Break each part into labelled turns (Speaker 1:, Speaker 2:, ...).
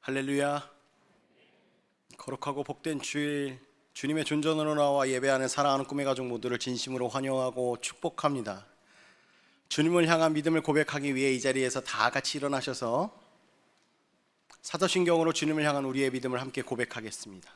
Speaker 1: 할렐루야. 거룩하고 복된 주일, 주님의 존전으로 나와 예배하는 사랑하는 꿈의 가족 모두를 진심으로 환영하고 축복합니다. 주님을 향한 믿음을 고백하기 위해 이 자리에서 다 같이 일어나셔서 사도신경으로 주님을 향한 우리의 믿음을 함께 고백하겠습니다.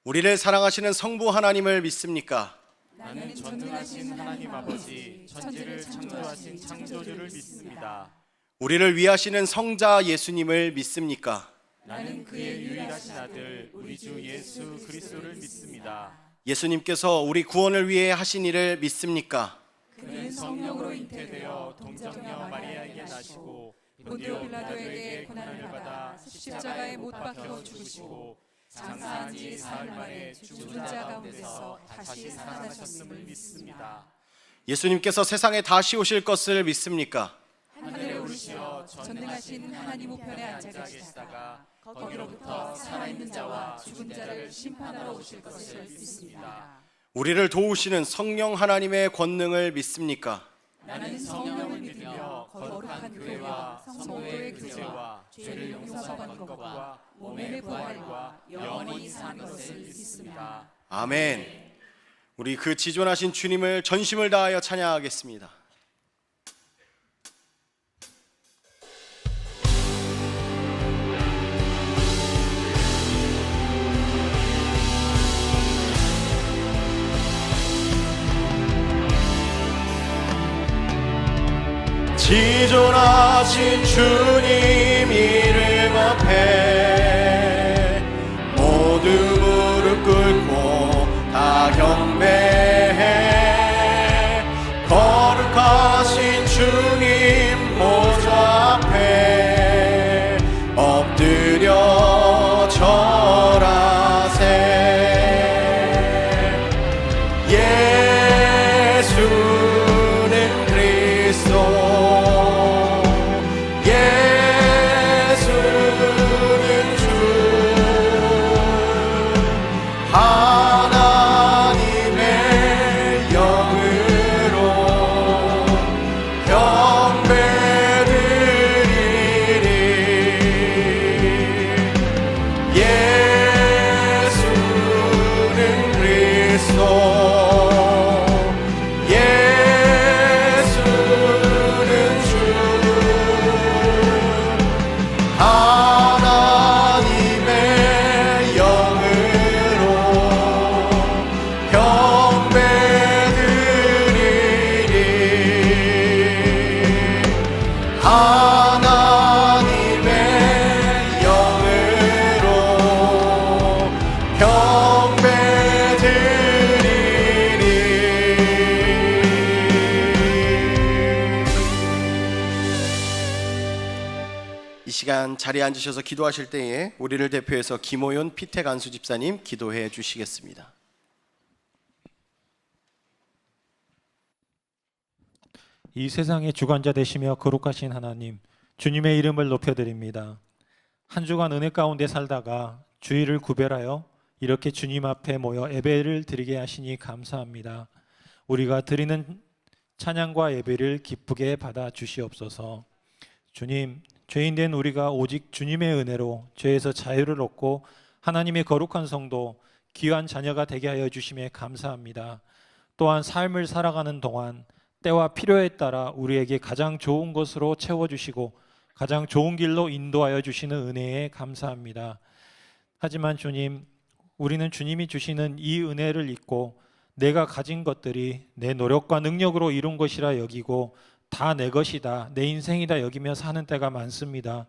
Speaker 1: 우리를 사랑하시는 성부 하나님을 믿습니까?
Speaker 2: 나는 전능하신 하나님 아버지, 천지를 창조하신 창조주를 믿습니다.
Speaker 1: 우리를 위하시는 성자 예수님을 믿습니까?
Speaker 2: 나는 그의 유일하신 아들, 우리 주 예수 그리스도를 믿습니다.
Speaker 1: 예수님께서 우리 구원을 위해 하신 일을 믿습니까?
Speaker 2: 그는 성령으로 잉태되어 동정녀 마리아에게 나시고 본디오 빌라도에게 고난을 받아 십자가에 못 박혀 죽으시고 장사한 지 사흘 만에 죽은 자 가운데서 다시 살아나셨음을 믿습니다.
Speaker 1: 예수님께서 세상에 다시 오실 것을 믿습니까?
Speaker 2: 하늘에 오르시어 전능하신 하나님 우편에 앉아 계시다가 거기로부터 살아있는 자와 죽은 자를 심판하러 오실 것을 믿습니다.
Speaker 1: 우리를 도우시는 성령 하나님의 권능을 믿습니까?
Speaker 2: 나는 성령을 믿으며 거룩한 교회와 성도의 교제와 죄를 용서받는 것과 몸의 부활과 영원히 사는 것을 믿습니다.
Speaker 1: 아멘. 우리 그 지존하신 주님을 전심을 다하여 찬양하겠습니다. 지존하신 주님 이름 앞에 모두 무릎 꿇고 다 경배해. 거룩하신 주님 보좌 앞에 엎드려 절하세. 예수는 그리스도, 이 시간 자리에 앉으셔서 기도하실 때에 우리를 대표해서 김호윤 피택 안수 집사님 기도해 주시겠습니다.
Speaker 3: 이 세상의 주관자 되시며 거룩하신 하나님, 주님의 이름을 높여드립니다. 한 주간 은혜 가운데 살다가 주일을 구별하여 이렇게 주님 앞에 모여 예배를 드리게 하시니 감사합니다. 우리가 드리는 찬양과 예배를 기쁘게 받아 주시옵소서. 주님, 죄인된 우리가 오직 주님의 은혜로 죄에서 자유를 얻고 하나님의 거룩한 성도, 귀한 자녀가 되게 하여 주심에 감사합니다. 또한 삶을 살아가는 동안 때와 필요에 따라 우리에게 가장 좋은 것으로 채워주시고 가장 좋은 길로 인도하여 주시는 은혜에 감사합니다. 하지만 주님, 우리는 주님이 주시는 이 은혜를 잊고 내가 가진 것들이 내 노력과 능력으로 이룬 것이라 여기고 다 내 것이다, 내 인생이다 여기며 사는 때가 많습니다.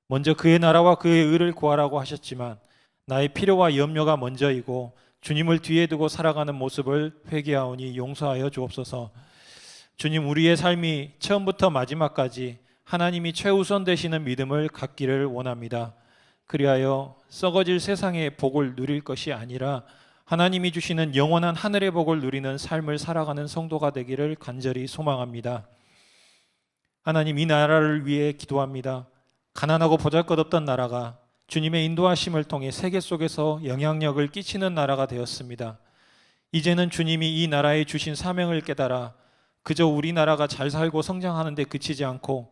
Speaker 3: 먼저 그의 나라와 그의 의를 구하라고 하셨지만 나의 필요와 염려가 먼저이고 주님을 뒤에 두고 살아가는 모습을 회개하오니 용서하여 주옵소서. 주님, 우리의 삶이 처음부터 마지막까지 하나님이 최우선 되시는 믿음을 갖기를 원합니다. 그리하여 썩어질 세상의 복을 누릴 것이 아니라 하나님이 주시는 영원한 하늘의 복을 누리는 삶을 살아가는 성도가 되기를 간절히 소망합니다. 하나님, 이 나라를 위해 기도합니다. 가난하고 보잘것없던 나라가 주님의 인도하심을 통해 세계 속에서 영향력을 끼치는 나라가 되었습니다. 이제는 주님이 이 나라에 주신 사명을 깨달아 그저 우리나라가 잘 살고 성장하는 데 그치지 않고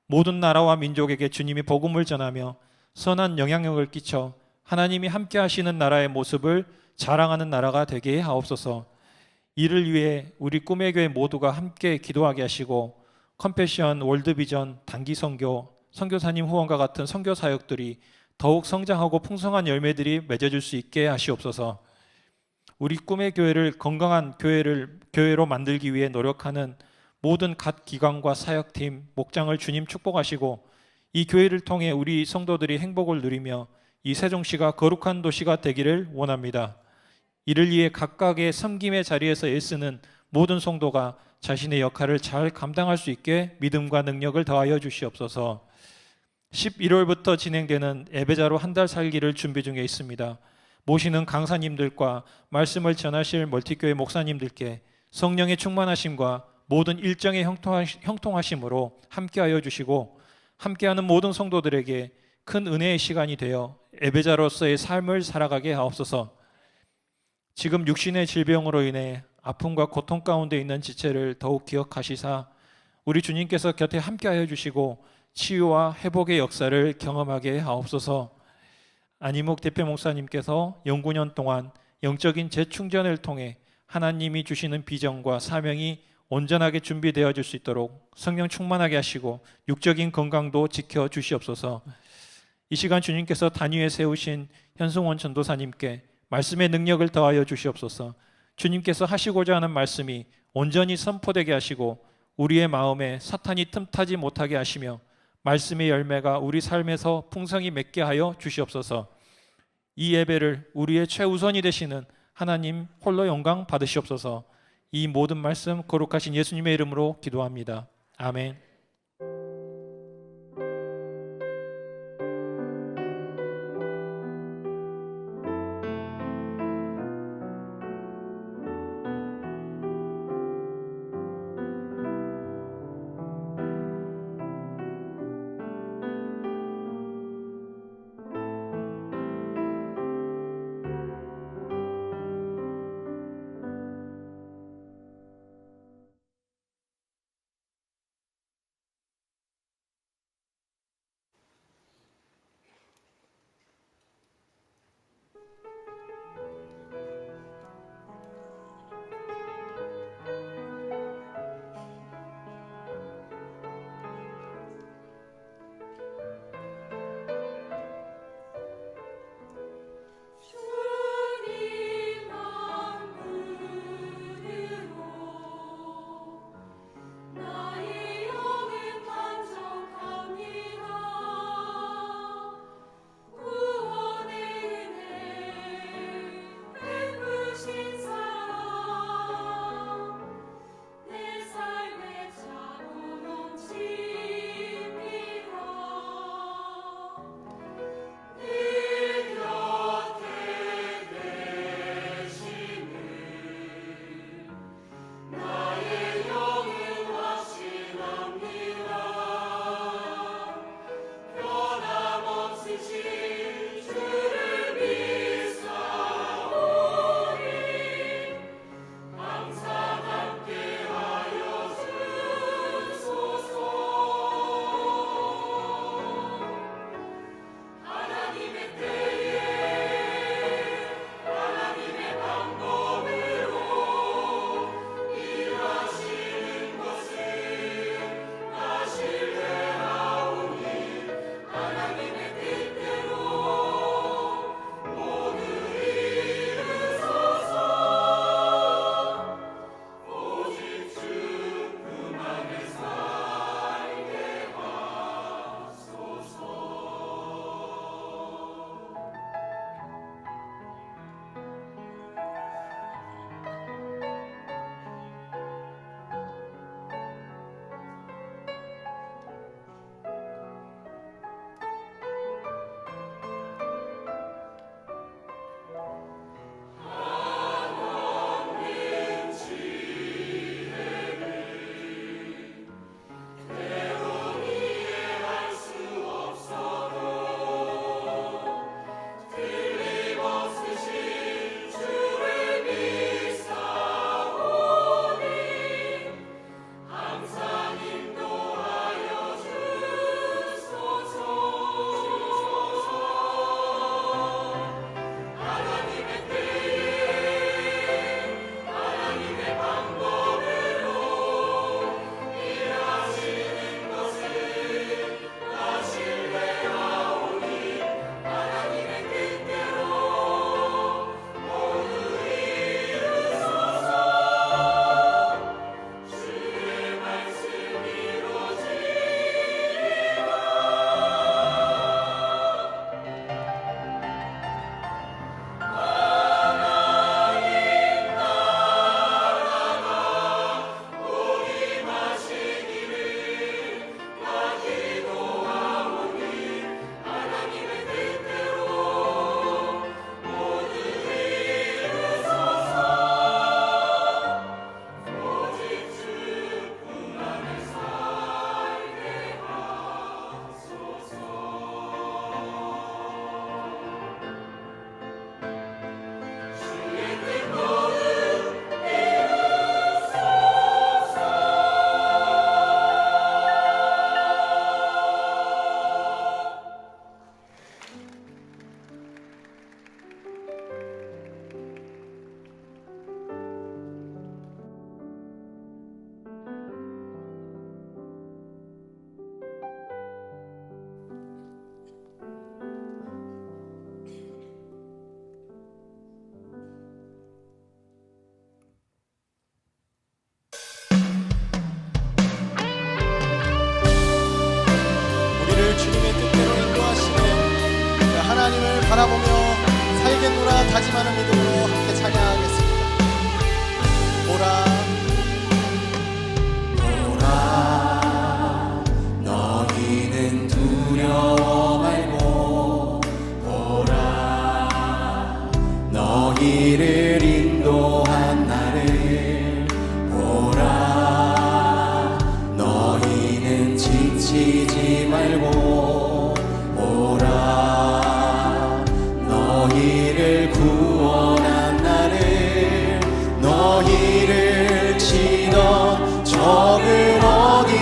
Speaker 3: 모든 나라와 민족에게 주님이 복음을 전하며 선한 영향력을 끼쳐 하나님이 함께 하시는 나라의 모습을 자랑하는 나라가 되게 하옵소서. 이를 위해 우리 꿈의 교회 모두가 함께 기도하게 하시고 컴패션, 월드비전, 단기 선교, 선교사님 후원과 같은 선교 사역들이 더욱 성장하고 풍성한 열매들이 맺어질 수 있게 하시옵소서. 우리 꿈의 교회를 건강한 교회로 만들기 위해 노력하는 모든 각 기관과 사역팀, 목장을 주님 축복하시고 이 교회를 통해 우리 성도들이 행복을 누리며 이 세종시가 거룩한 도시가 되기를 원합니다. 이를 위해 각각의 섬김의 자리에서 애쓰는 모든 성도가 자신의 역할을 잘 감당할 수 있게 믿음과 능력을 더하여 주시옵소서. 11월부터 진행되는 예배자로 한 달 살기를 준비 중에 있습니다. 모시는 강사님들과 말씀을 전하실 멀티교회 목사님들께 성령의 충만하심과 모든 일정의 형통하심으로 함께하여 주시고 함께하는 모든 성도들에게 큰 은혜의 시간이 되어 예배자로서의 삶을 살아가게 하옵소서. 지금 육신의 질병으로 인해 아픔과 고통 가운데 있는 지체를 더욱 기억하시사 우리 주님께서 곁에 함께하여 주시고 치유와 회복의 역사를 경험하게 하옵소서. 안희묵 대표 목사님께서 연구년 동안 영적인 재충전을 통해 하나님이 주시는 비전과 사명이 온전하게 준비되어질 수 있도록 성령 충만하게 하시고 육적인 건강도 지켜 주시옵소서. 이 시간 주님께서 단위에 세우신 현승원 전도사님께 말씀의 능력을 더하여 주시옵소서. 주님께서 하시고자 하는 말씀이 온전히 선포되게 하시고 우리의 마음에 사탄이 틈타지 못하게 하시며 말씀의 열매가 우리 삶에서 풍성히 맺게 하여 주시옵소서. 이 예배를 우리의 최우선이 되시는 하나님 홀로 영광 받으시옵소서. 이 모든 말씀 거룩하신 예수님의 이름으로 기도합니다. 아멘.
Speaker 1: 바라보며 살겠노라 다짐하는 믿음으로 함께 찬양하겠습니다. 보라 너희는 두려워 말고 보라 너희를 인도한 나를 보라 너희는 지치지 말고 보라 너희를 구원한 나를 너희를 치던 적은 어디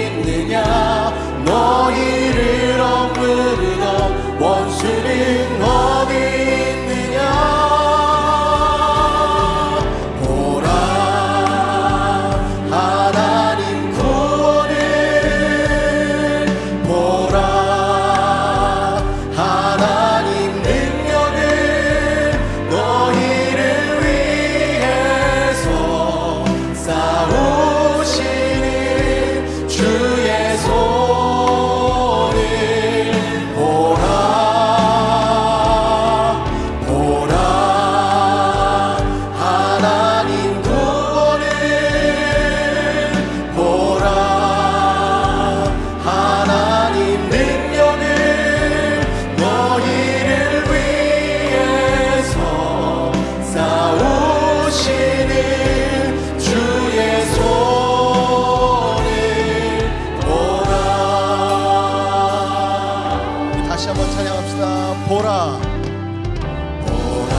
Speaker 1: 있느냐 너희를 억누르던 원수는 어디 있느냐 보라 하나님 구원을 보라 하나님 능력을 너희를 위해서 싸우시는 주의 손을 보라 보라 하나님 구원을 보라 하나님 능력을 너희를 위해서 싸우시는 주의 손을 보라. 우리 다시 한번 찬양합시다. 보라 보라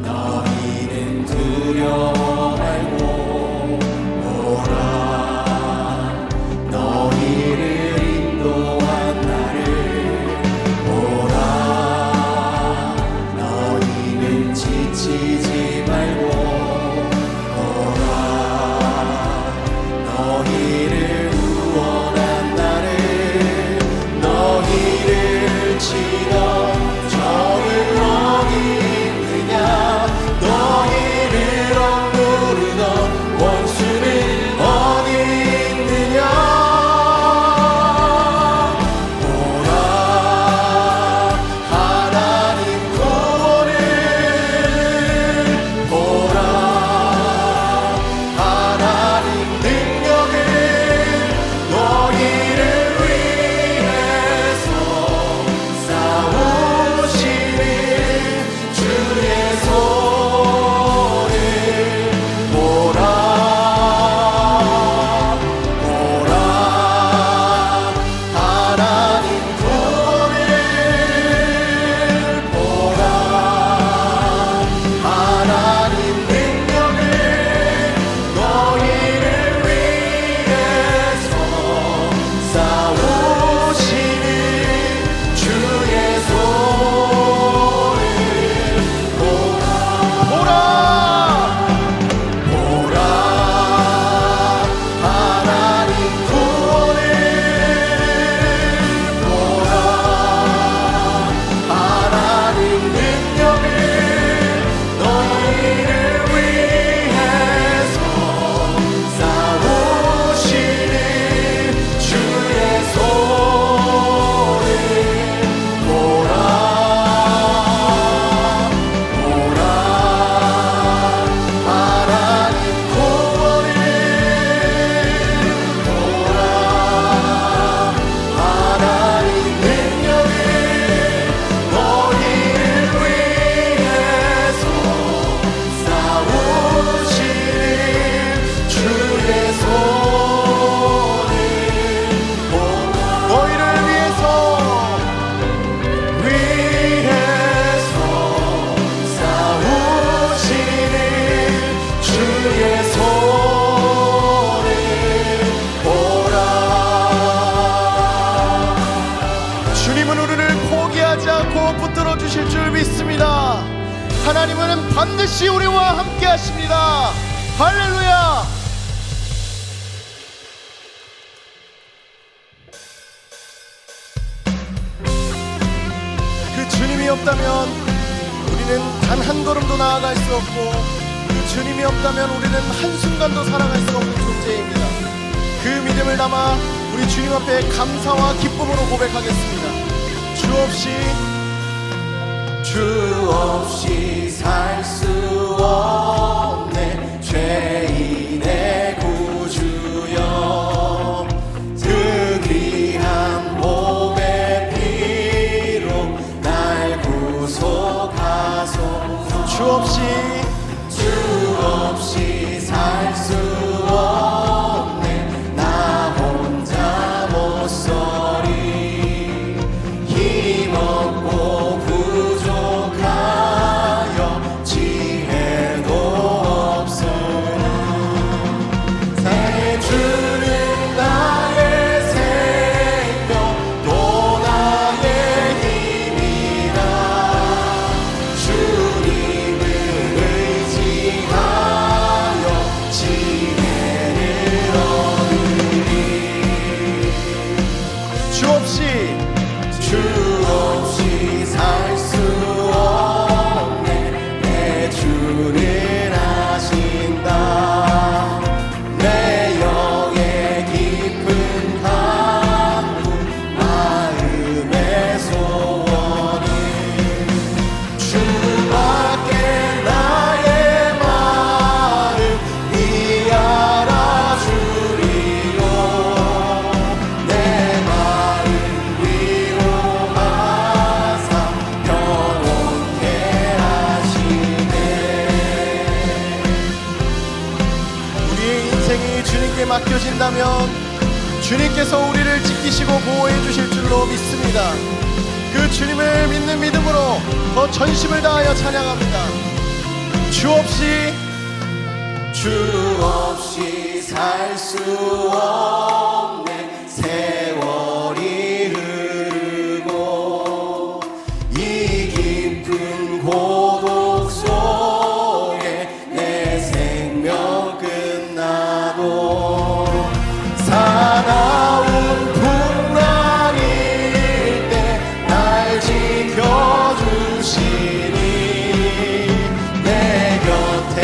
Speaker 1: 너희는 두려워 말고 보라 너희를 인도한 나를 보라 너희는 지치지 말고 보라 너희를 구원한 나를 너희를 치던 적은 어디 있느냐 너희를 억누르던 원수는 어디 있느냐 보라 하나님 구원을 보라 하나님 능력을 너희를 위해서 싸우시는 주의 손을 보라 보라 하나님 구원을 보라 하나님 능력을 너희를 위해서 싸우시는 주의 손을 보라 보라 보라 하나님 구원을 보라 하나님 능력을 너희를 위해서 싸우시는 주의 손을 보라 보라 하나님 구원을 보라 하나님 능력을 너희를 위해서 싸우시는 주의 손을 보라 너희를 위해서 싸우시는 주의 손을 보라 주님은 우리를 포기하지 않고 붙들어 주실 줄 믿습니다. 하나님은 반드시 우리와 함께 하십니다. 할렐루야. 그 주님이 없다면 우리는 단 한 걸음도 나아갈 수 없고 그 주님이 없다면 우리는 한순간도 살아갈 수 없는 존재입니다. 그 믿음을 담아 우리 주님 앞에 감사와 기쁨으로 고백하겠습니다. 주 없이 살 수 없네. 죄인의 구주여, 특이한 몸의 피로 날 구속하소서. 주 없이 살 수 없네. 나 혼자 못 서리. 힘없고 부족하여 지혜도 없으나 내 주는 나의 생명 또 나의 힘이라. 주님을 의지하여 지혜를 얻으리. 주 없이 살 수 없네. 내 주는 아신다. 내 영의 깊은 간구 마음의 소원은 주밖에 나의 마음 이 알아주리요. 내 마음 위로하사 평온케 하시네. 우리의 인생이 주님께 맡겨진다면 주님께서 우리를 지키시고 보호해 주실 줄로 믿습니다. 그 주님을 믿는 믿음으로 더 전심을 다하여 찬양합니다. 주 없이 살 수 없네. 세월이 흐르고 이 깊은 고독 속에 내 생명 끝나도 사나운 풍랑일 때 날 지켜주시니 내 곁에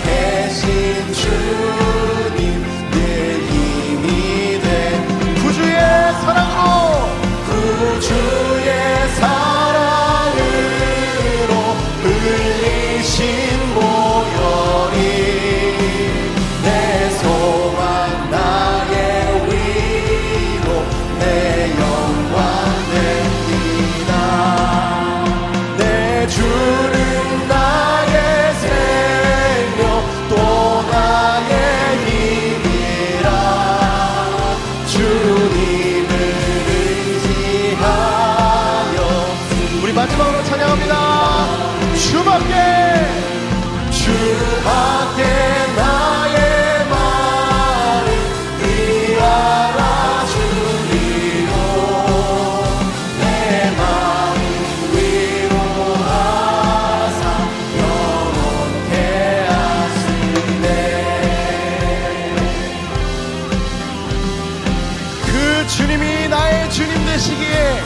Speaker 1: 계신 주님 늘 힘이 돼. 구주의 사랑으로 흘리신 보혈이 내 소망 나의 위로 내 영광 됩니다. 내 주는 나의 생명 또 나의 힘이라. 주님을 의지하여. 우리 마지막으로 찬양합니다. 주밖에 나의 마음 이 알아주리요. 내 마음 위로하사 영원케 하시네. 그 주님이 나의 주님 되시기에,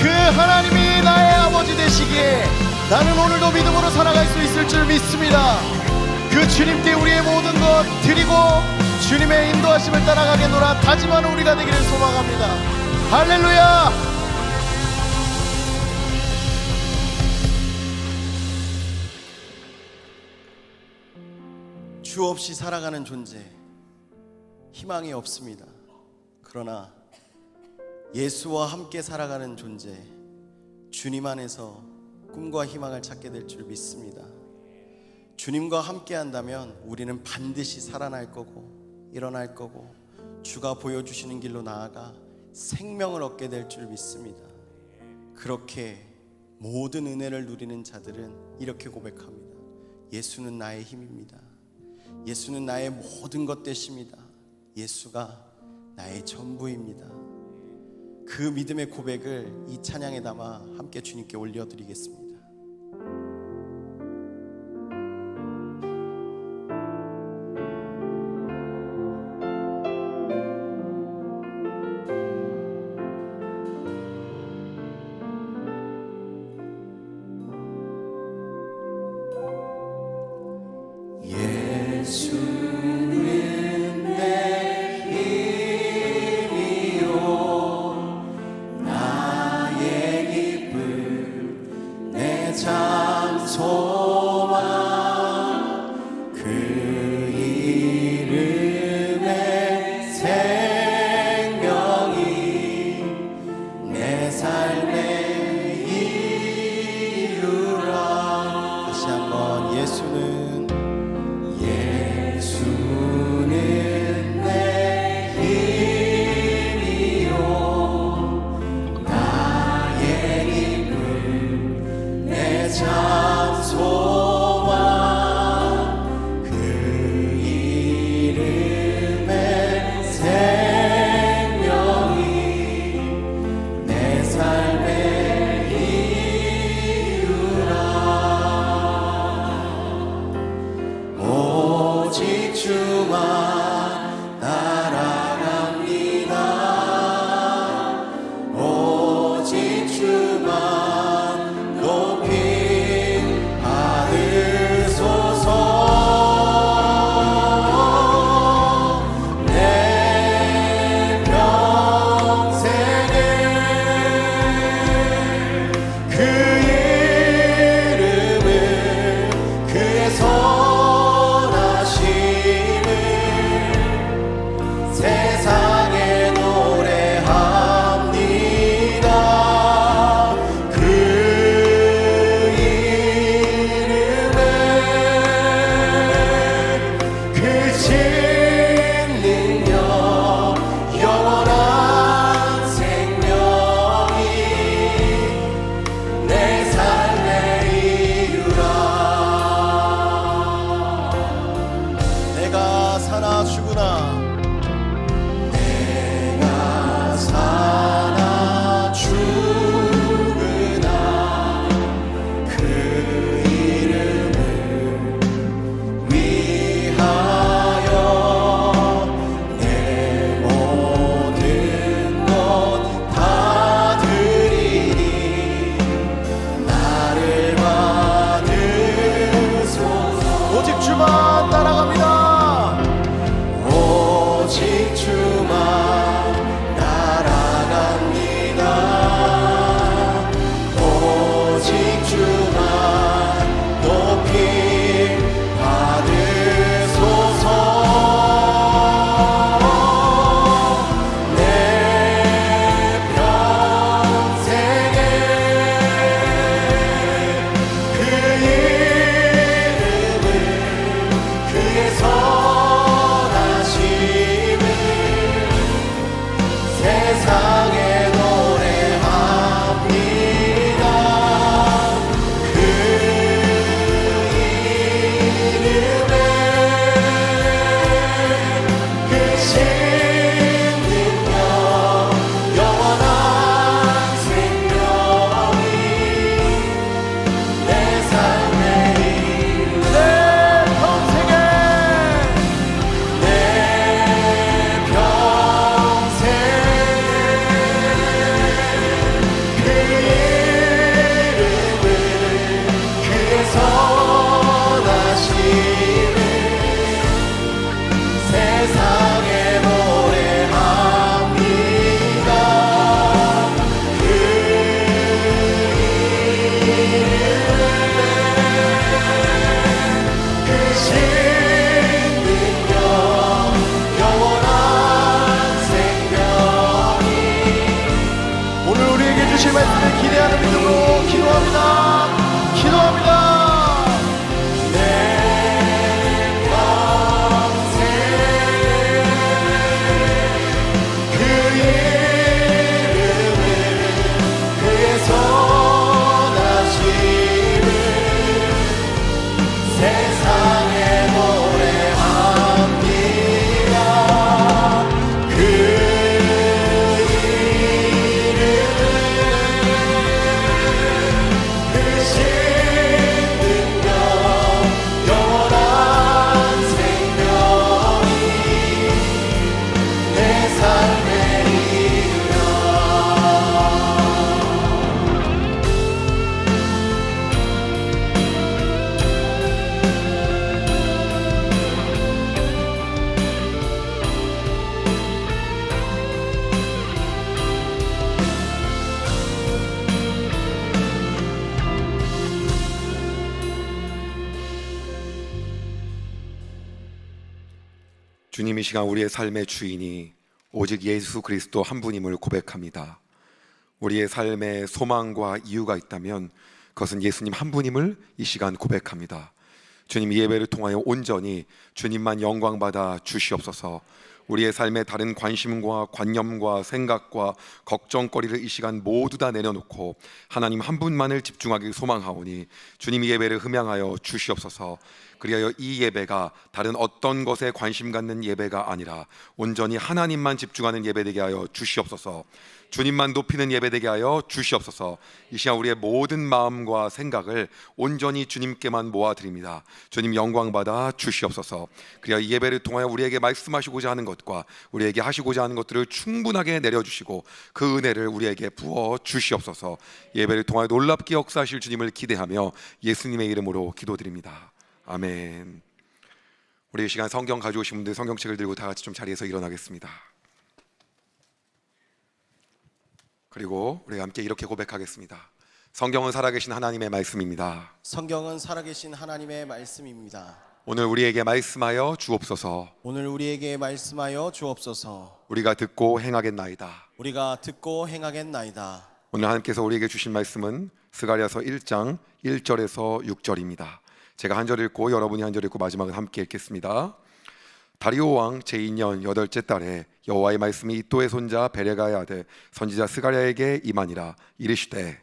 Speaker 1: 그 하나님이 나의 아버지 되시기에 나는 오늘도 믿음으로 살아갈 수 있을 줄 믿습니다. 그 주님께 우리의 모든 것 드리고 주님의 인도하심을 따라가겠노라 다짐하는 우리가 되기를 소망합니다. 할렐루야. 주 없이 살아가는 존재, 희망이 없습니다. 그러나 예수와 함께 살아가는 존재, 주님 안에서 꿈과 희망을 찾게 될 줄 믿습니다. 주님과 함께 한다면 우리는 반드시 살아날 거고 일어날 거고 주가 보여주시는 길로 나아가 생명을 얻게 될 줄 믿습니다. 그렇게 모든 은혜를 누리는 자들은 이렇게 고백합니다. 예수는 나의 힘입니다. 예수는 나의 모든 것 되십니다. 예수가 나의 전부입니다. 그 믿음의 고백을 이 찬양에 담아 함께 주님께 올려드리겠습니다. 예수는 내 힘이요 나의 길 주만 높이 받으소서. 내 평생에 그 이름을 그의 선하심을 세상에 노래합니다. 그 이름에 그 진능력 영원한 생명이 내 삶의 이유라. 내가 사나 죽으나 사나 죽으나 그 이름을 위하여 내 모든 것 다 드리니 나를 받으소서. 오직 주만 따라갑니다. 오직 주만 따라갑니다. 오직 주만 높이 받으소서. 내 평생에 그 이름을 그의 선하심을 세상에 노래합니다. 그 이름에 그 신능력 영원한 생명이 내 삶의 이유. 내 평생에 내 평생에 그 이름을 그의 선하심을 세상에 노래합니다. 그 이름에 그 신능력 영원한 생명이 오늘 우리에게 주실 말씀을 기대하는 믿음으로 기도합니다. 기도합니다. 내 평생에 그 이름을 그의 선하심을 세상에 노래합니다. 그 이름을 그 신능력 영원한 생명이 내 삶의 이유라.
Speaker 4: 주님, 이 시간 우리의 삶의 주인이 오직 예수 그리스도 한 분임을 고백합니다. 우리의 삶에 소망과 이유가 있다면 그것은 예수님 한 분임을 이 시간 고백합니다. 주님, 이 예배를 통하여 온전히 주님만 영광받아 주시옵소서. 우리의 삶에 다른 관심과 관념과 생각과 걱정거리를 이 시간 모두 다 내려놓고 하나님 한 분만을 집중하기 소망하오니 주님, 이 예배를 흠양하여 주시옵소서. 그리하여 이 예배가 다른 어떤 것에 관심 갖는 예배가 아니라 온전히 하나님만 집중하는 예배 되게 하여 주시옵소서. 주님만 높이는 예배되게 하여 주시옵소서. 이 시간 우리의 모든 마음과 생각을 온전히 주님께만 모아드립니다. 주님 영광 받아 주시옵소서. 그리하 이 예배를 통하여 우리에게 말씀하시고자 하는 것과 우리에게 하시고자 하는 것들을 충분하게 내려주시고 그 은혜를 우리에게 부어 주시옵소서. 예배를 통하여 놀랍게 역사하실 주님을 기대하며 예수님의 이름으로 기도드립니다. 아멘. 우리 이 시간 성경 가져오신 분들 성경책을 들고 다 같이 좀 자리에서 일어나겠습니다. 그리고 우리 함께 이렇게 고백하겠습니다. 성경은 살아계신 하나님의 말씀입니다.
Speaker 1: 성경은 살아계신 하나님의 말씀입니다.
Speaker 4: 오늘 우리에게 말씀하여 주옵소서.
Speaker 1: 오늘 우리에게 말씀하여 주옵소서.
Speaker 4: 우리가 듣고 행하겠나이다.
Speaker 1: 우리가 듣고 행하겠나이다.
Speaker 4: 오늘 하나님께서 우리에게 주신 말씀은 스가랴서 1장 1절에서 6절입니다. 제가 한 절 읽고 여러분이 한 절 읽고 마지막은 함께 읽겠습니다. 다리오 왕 제2년 8째 달에 여호와의 말씀이 이또의 손자 베레가의 아들 선지자 스가랴에게 임하니라. 이르시되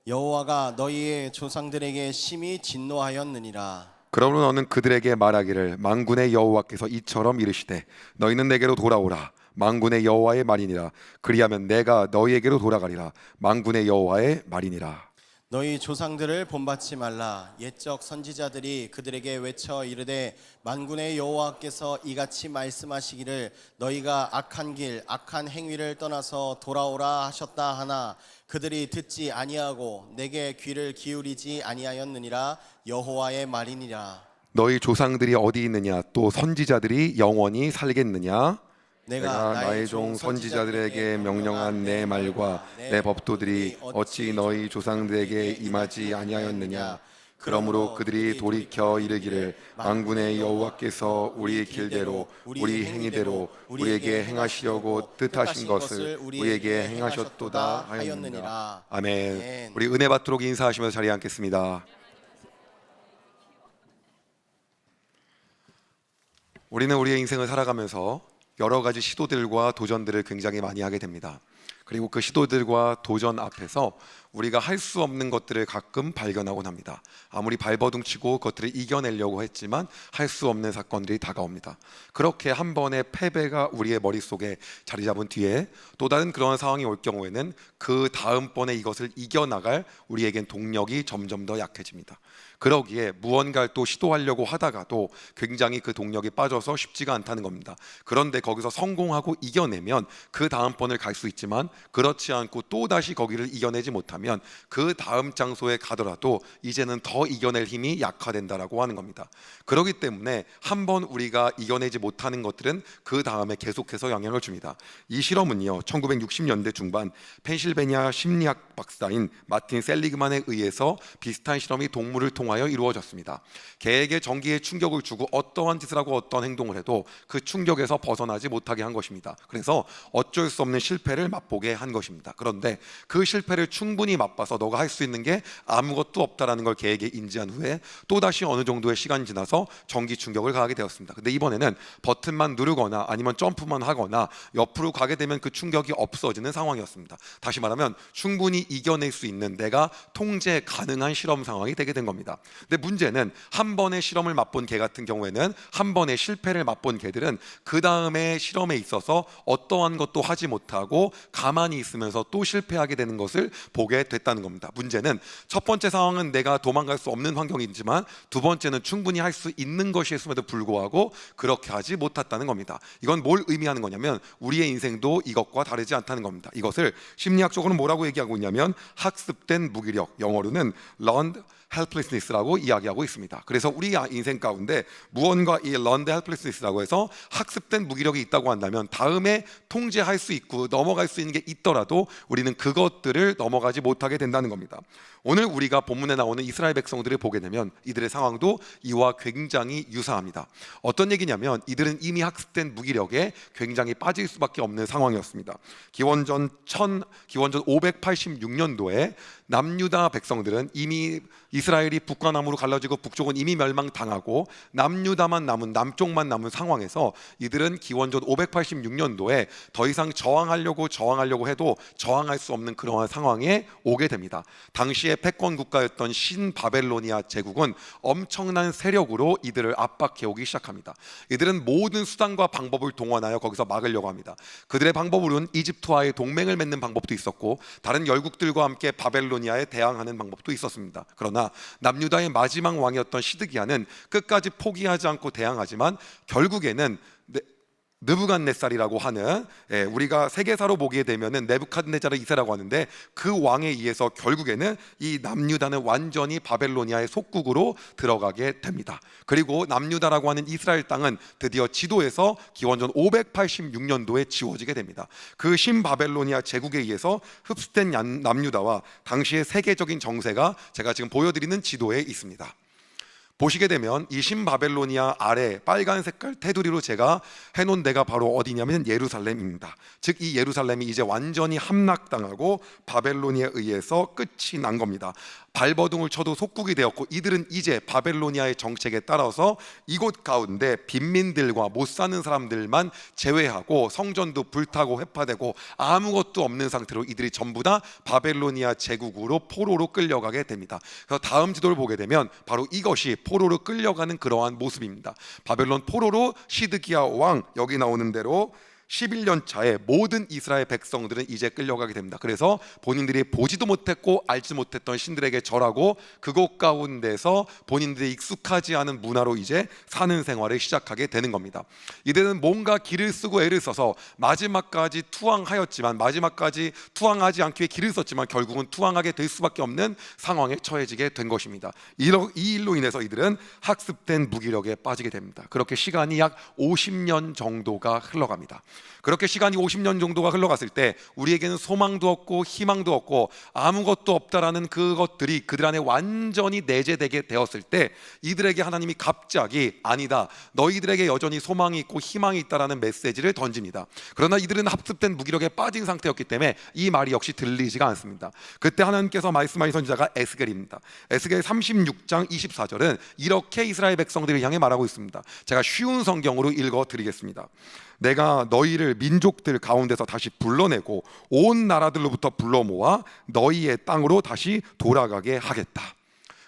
Speaker 1: 여호와가 너희의 조상들에게 심히 진노하였느니라.
Speaker 4: 그러므로 너는 그들에게 말하기를 만군의 여호와께서 이처럼 이르시되 너희는 내게로 돌아오라. 만군의 여호와의 말이니라. 그리하면 내가 너희에게로 돌아가리라. 만군의 여호와의 말이니라.
Speaker 1: 너희 조상들을 본받지 말라. 옛적 선지자들이 그들에게 외쳐 이르되 만군의 여호와께서 이같이 말씀하시기를 너희가 악한 길 악한 행위를 떠나서 돌아오라 하셨다 하나 그들이 듣지 아니하고 내게 귀를 기울이지 아니하였느니라. 여호와의 말이니라.
Speaker 4: 너희 조상들이 어디 있느냐? 또 선지자들이 영원히 살겠느냐? 내가 나의 종 선지자들에게 명령한 내 말과 내 법도들이 어찌 너희 조상들에게 임하지 아니하였느냐? 그러므로 그들이 돌이켜 이르기를 만군의 여호와께서 우리 길대로 우리 행위대로 우리에게 행하시려고 뜻하신 것을 우리에게 행하셨도다 하였느니라. 아멘. 우리 은혜 받도록 인사하시면서 자리에 앉겠습니다. 우리는 우리의 인생을 살아가면서 여러 가지 시도들과 도전들을 굉장히 많이 하게 됩니다. 그리고 그 시도들과 도전 앞에서 우리가 할 수 없는 것들을 가끔 발견하곤 합니다. 아무리 발버둥치고 그것들을 이겨내려고 했지만 할 수 없는 사건들이 다가옵니다. 그렇게 한 번의 패배가 우리의 머릿속에 자리 잡은 뒤에 또 다른 그런 상황이 올 경우에는 그 다음번에 이것을 이겨나갈 우리에겐 동력이 점점 더 약해집니다. 그러기에 무언가를 또 시도하려고 하다가도 굉장히 그 동력이 빠져서 쉽지가 않다는 겁니다. 그런데 거기서 성공하고 이겨내면 그 다음번을 갈 수 있지만 그렇지 않고 또다시 거기를 이겨내지 못하면 그 다음 장소에 가더라도 이제는 더 이겨낼 힘이 약화된다라고 하는 겁니다. 그렇기 때문에 한번 우리가 이겨내지 못하는 것들은 그 다음에 계속해서 영향을 줍니다. 이 실험은요 1960년대 중반 펜실베니아 심리학 박사인 마틴 셀리그만에 의해서 비슷한 실험이 동물을 통하여 이루어졌습니다. 개에게 전기에 충격을 주고 어떠한 짓을 하고 어떠한 행동을 해도 그 충격에서 벗어나지 못하게 한 것입니다. 그래서 어쩔 수 없는 실패를 맛보게 한 것입니다. 그런데 그 실패를 충분히 맛봐서 너가 할 수 있는 게 아무것도 없다라는 걸 개에게 인지한 후에 또다시 어느 정도의 시간이 지나서 전기 충격을 가하게 되었습니다. 근데 이번에는 버튼만 누르거나 아니면 점프만 하거나 옆으로 가게 되면 그 충격이 없어지는 상황이었습니다. 다시 말하면 충분히 이겨낼 수 있는 내가 통제 가능한 실험 상황이 되게 된 겁니다. 근데 문제는 한 번의 실험을 맛본 개 같은 경우에는 한 번의 실패를 맛본 개들은 그 다음에 실험에 있어서 어떠한 것도 하지 못하고 가만히 있으면서 또 실패하게 되는 것을 보게 됐다는 겁니다. 문제는 첫 번째 상황은 내가 도망갈 수 없는 환경이지만 두 번째는 충분히 할 수 있는 것이었음에도 불구하고 그렇게 하지 못했다는 겁니다. 이건 뭘 의미하는 거냐면 우리의 인생도 이것과 다르지 않다는 겁니다. 이것을 심리학적으로 뭐라고 얘기하고 있냐면 학습된 무기력, 영어로는 learned helplessness라고 이야기하고 있습니다. 그래서 우리 인생 가운데 무언가 이 learned helplessness라고 해서 학습된 무기력이 있다고 한다면 다음에 통제할 수 있고 넘어갈 수 있는 게 있더라도 우리는 그것들을 넘어가지 못하게 된다는 겁니다. 오늘 우리가 본문에 나오는 이스라엘 백성들을 보게 되면 이들의 상황도 이와 굉장히 유사합니다. 어떤 얘기냐면 이들은 이미 학습된 무기력에 굉장히 빠질 수밖에 없는 상황이었습니다. 기원전 586년도에 남유다 백성들은 이미 이스라엘이 북과 남으로 갈라지고 북쪽은 이미 멸망당하고 남유다만 남은 남쪽만 남은 상황에서 이들은 기원전 586년도에 더 이상 저항하려고 해도 저항할 수 없는 그러한 상황에 오게 됩니다. 당시의 패권 국가였던 신바벨로니아 제국은 엄청난 세력으로 이들을 압박해 오기 시작합니다. 이들은 모든 수단과 방법을 동원하여 거기서 막으려고 합니다. 그들의 방법으로는 이집트와의 동맹을 맺는 방법도 있었고 다른 열국들과 함께 바벨로니아에 대항하는 방법도 있었습니다. 그러나 남유다의 마지막 왕이었던 시드기야는 끝까지 포기하지 않고 대항하지만 결국에는 느부갓네살이라고 하는, 우리가 세계사로 보게 되면은 네부갓네자르 2세라고 하는데 그 왕에 의해서 결국에는 이 남유다는 완전히 바벨로니아의 속국으로 들어가게 됩니다. 그리고 남유다라고 하는 이스라엘 땅은 드디어 지도에서 기원전 586년도에 지워지게 됩니다. 그 신바벨로니아 제국에 의해서 흡수된 남유다와 당시의 세계적인 정세가 제가 지금 보여드리는 지도에 있습니다. 보시게 되면 이 신바벨로니아 아래 빨간 색깔 테두리로 제가 해놓은 데가 바로 어디냐면 예루살렘입니다. 즉 이 예루살렘이 이제 완전히 함락당하고 바벨로니아에 의해서 끝이 난 겁니다. 발버둥을 쳐도 속국이 되었고 이들은 이제 바벨로니아의 정책에 따라서 이곳 가운데 빈민들과 못 사는 사람들만 제외하고 성전도 불타고 회파되고 아무것도 없는 상태로 이들이 전부 다 바벨로니아 제국으로 포로로 끌려가게 됩니다. 그래서 다음 지도를 보게 되면 바로 이것이 포로로 끌려가는 그러한 모습입니다. 바벨론 포로로 시드기야 왕, 여기 나오는 대로 11년 차에 모든 이스라엘 백성들은 이제 끌려가게 됩니다. 그래서 본인들이 보지도 못했고 알지 못했던 신들에게 절하고 그곳 가운데서 본인들이 익숙하지 않은 문화로 이제 사는 생활을 시작하게 되는 겁니다. 이들은 뭔가 길을 쓰고 애를 써서 마지막까지 투항하였지만 마지막까지 투항하지 않기 위해 길을 썼지만 결국은 투항하게 될 수밖에 없는 상황에 처해지게 된 것입니다. 이 일로 인해서 이들은 학습된 무기력에 빠지게 됩니다. 그렇게 시간이 약 50년 정도가 흘러갑니다. 그렇게 시간이 50년 정도가 흘러갔을 때 우리에게는 소망도 없고 희망도 없고 아무것도 없다라는 그것들이 그들 안에 완전히 내재되게 되었을 때 이들에게 하나님이 갑자기 아니다, 너희들에게 여전히 소망이 있고 희망이 있다라는 메시지를 던집니다. 그러나 이들은 학습된 무기력에 빠진 상태였기 때문에 이 말이 역시 들리지가 않습니다. 그때 하나님께서 말씀하신 선지자가 에스겔입니다. 에스겔 36장 24절은 이렇게 이스라엘 백성들을 향해 말하고 있습니다. 제가 쉬운 성경으로 읽어드리겠습니다. 내가 너희를 민족들 가운데서 다시 불러내고 온 나라들로부터 불러 모아 너희의 땅으로 다시 돌아가게 하겠다.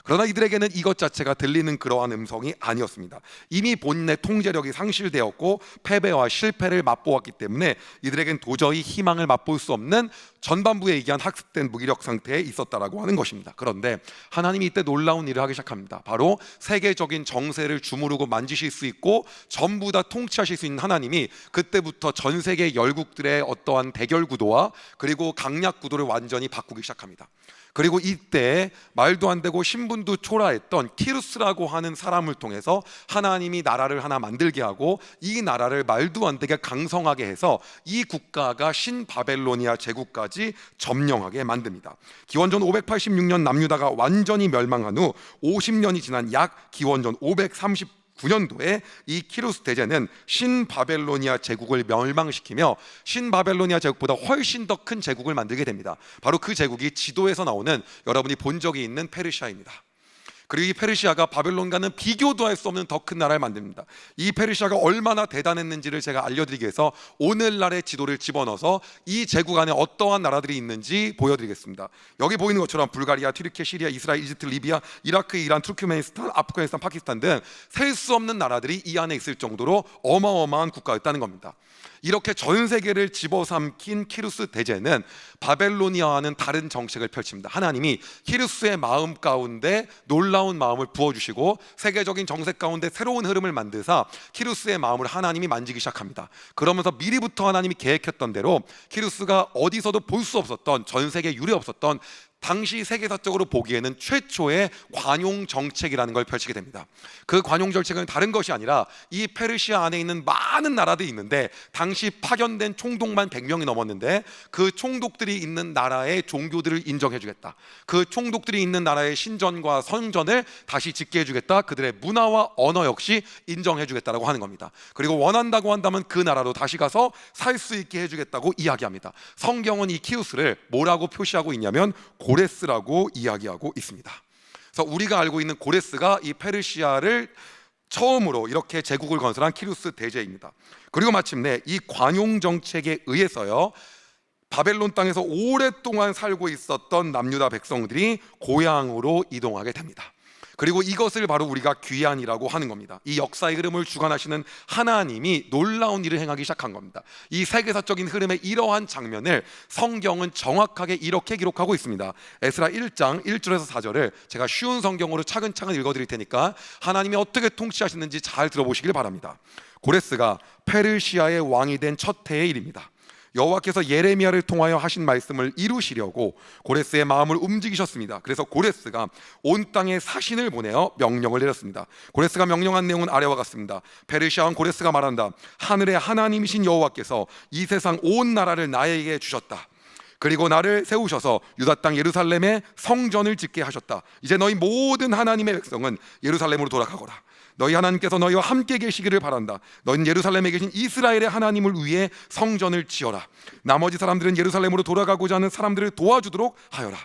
Speaker 4: 그러나 이들에게는 이것 자체가 들리는 그러한 음성이 아니었습니다. 이미 본인의 통제력이 상실되었고 패배와 실패를 맛보았기 때문에 이들에겐 도저히 희망을 맛볼 수 없는 전반부에 얘기한 학습된 무기력 상태에 있었다라고 하는 것입니다. 그런데 하나님이 이때 놀라운 일을 하기 시작합니다. 바로 세계적인 정세를 주무르고 만지실 수 있고 전부 다 통치하실 수 있는 하나님이 그때부터 전 세계 열국들의 어떠한 대결 구도와 그리고 강약 구도를 완전히 바꾸기 시작합니다. 그리고 이때 말도 안 되고 신분도 초라했던 키루스라고 하는 사람을 통해서 하나님이 나라를 하나 만들게 하고 이 나라를 말도 안 되게 강성하게 해서 이 국가가 신바벨로니아 제국까지 점령하게 만듭니다. 기원전 586년 남유다가 완전히 멸망한 후 50년이 지난 약 기원전 539년도에 이 키루스 대제는 신바벨로니아 제국을 멸망시키며 신바벨로니아 제국보다 훨씬 더 큰 제국을 만들게 됩니다. 바로 그 제국이 지도에서 나오는 여러분이 본 적이 있는 페르시아입니다. 그리고 이 페르시아가 바벨론과는 비교도 할 수 없는 더 큰 나라를 만듭니다. 이 페르시아가 얼마나 대단했는지를 제가 알려드리기 위해서 오늘날의 지도를 집어넣어서 이 제국 안에 어떠한 나라들이 있는지 보여드리겠습니다. 여기 보이는 것처럼 불가리아, 튀르키예, 시리아, 이스라엘, 이집트, 리비아, 이라크, 이란, 투르크메니스탄, 아프가니스탄, 파키스탄 등 셀 수 없는 나라들이 이 안에 있을 정도로 어마어마한 국가였다는 겁니다. 이렇게 전 세계를 집어삼킨 키루스 대제는 바벨로니아와는 다른 정책을 펼칩니다. 하나님이 키루스의 마음 가운데 놀라운 마음을 부어주시고 세계적인 정세 가운데 새로운 흐름을 만드사 키루스의 마음을 하나님이 만지기 시작합니다. 그러면서 미리부터 하나님이 계획했던 대로 키루스가 어디서도 볼 수 없었던, 전 세계에 유례 없었던 당시 세계사적으로 보기에는 최초의 관용 정책이라는 걸 펼치게 됩니다. 그 관용 정책은 다른 것이 아니라 이 페르시아 안에 있는 많은 나라들이 있는데 당시 파견된 총독만 100명이 넘었는데 그 총독들이 있는 나라의 종교들을 인정해주겠다. 그 총독들이 있는 나라의 신전과 성전을 다시 짓게 해주겠다. 그들의 문화와 언어 역시 인정해주겠다라고 하는 겁니다. 그리고 원한다고 한다면 그 나라로 다시 가서 살 수 있게 해주겠다고 이야기합니다. 성경은 이 키루스를 뭐라고 표시하고 있냐면 고레스라고 이야기하고 있습니다. 그래서 우리가 알고 있는 고레스가 이 페르시아를 처음으로 이렇게 제국을 건설한 키루스 대제입니다. 그리고 마침내 이 관용 정책에 의해서요, 바벨론 땅에서 오랫동안 살고 있었던 남유다 백성들이 고향으로 이동하게 됩니다. 그리고 이것을 바로 우리가 귀환이라고 하는 겁니다. 이 역사의 흐름을 주관하시는 하나님이 놀라운 일을 행하기 시작한 겁니다. 이 세계사적인 흐름의 이러한 장면을 성경은 정확하게 이렇게 기록하고 있습니다. 에스라 1장 1절에서 4절을 제가 쉬운 성경으로 차근차근 읽어드릴 테니까 하나님이 어떻게 통치하시는지 잘 들어보시길 바랍니다. 고레스가 페르시아의 왕이 된 첫 해의 일입니다. 여호와께서 예레미야를 통하여 하신 말씀을 이루시려고 고레스의 마음을 움직이셨습니다. 그래서 고레스가 온 땅에 사신을 보내어 명령을 내렸습니다. 고레스가 명령한 내용은 아래와 같습니다. 페르시아 왕 고레스가 말한다. 하늘의 하나님이신 여호와께서 이 세상 온 나라를 나에게 주셨다. 그리고 나를 세우셔서 유다 땅 예루살렘에 성전을 짓게 하셨다. 이제 너희 모든 하나님의 백성은 예루살렘으로 돌아가거라. 너희 하나님께서 너희와 함께 계시기를 바란다. 너희는 예루살렘에 계신 이스라엘의 하나님을 위해 성전을 지어라. 나머지 사람들은 예루살렘으로 돌아가고자 하는 사람들을 도와주도록 하여라.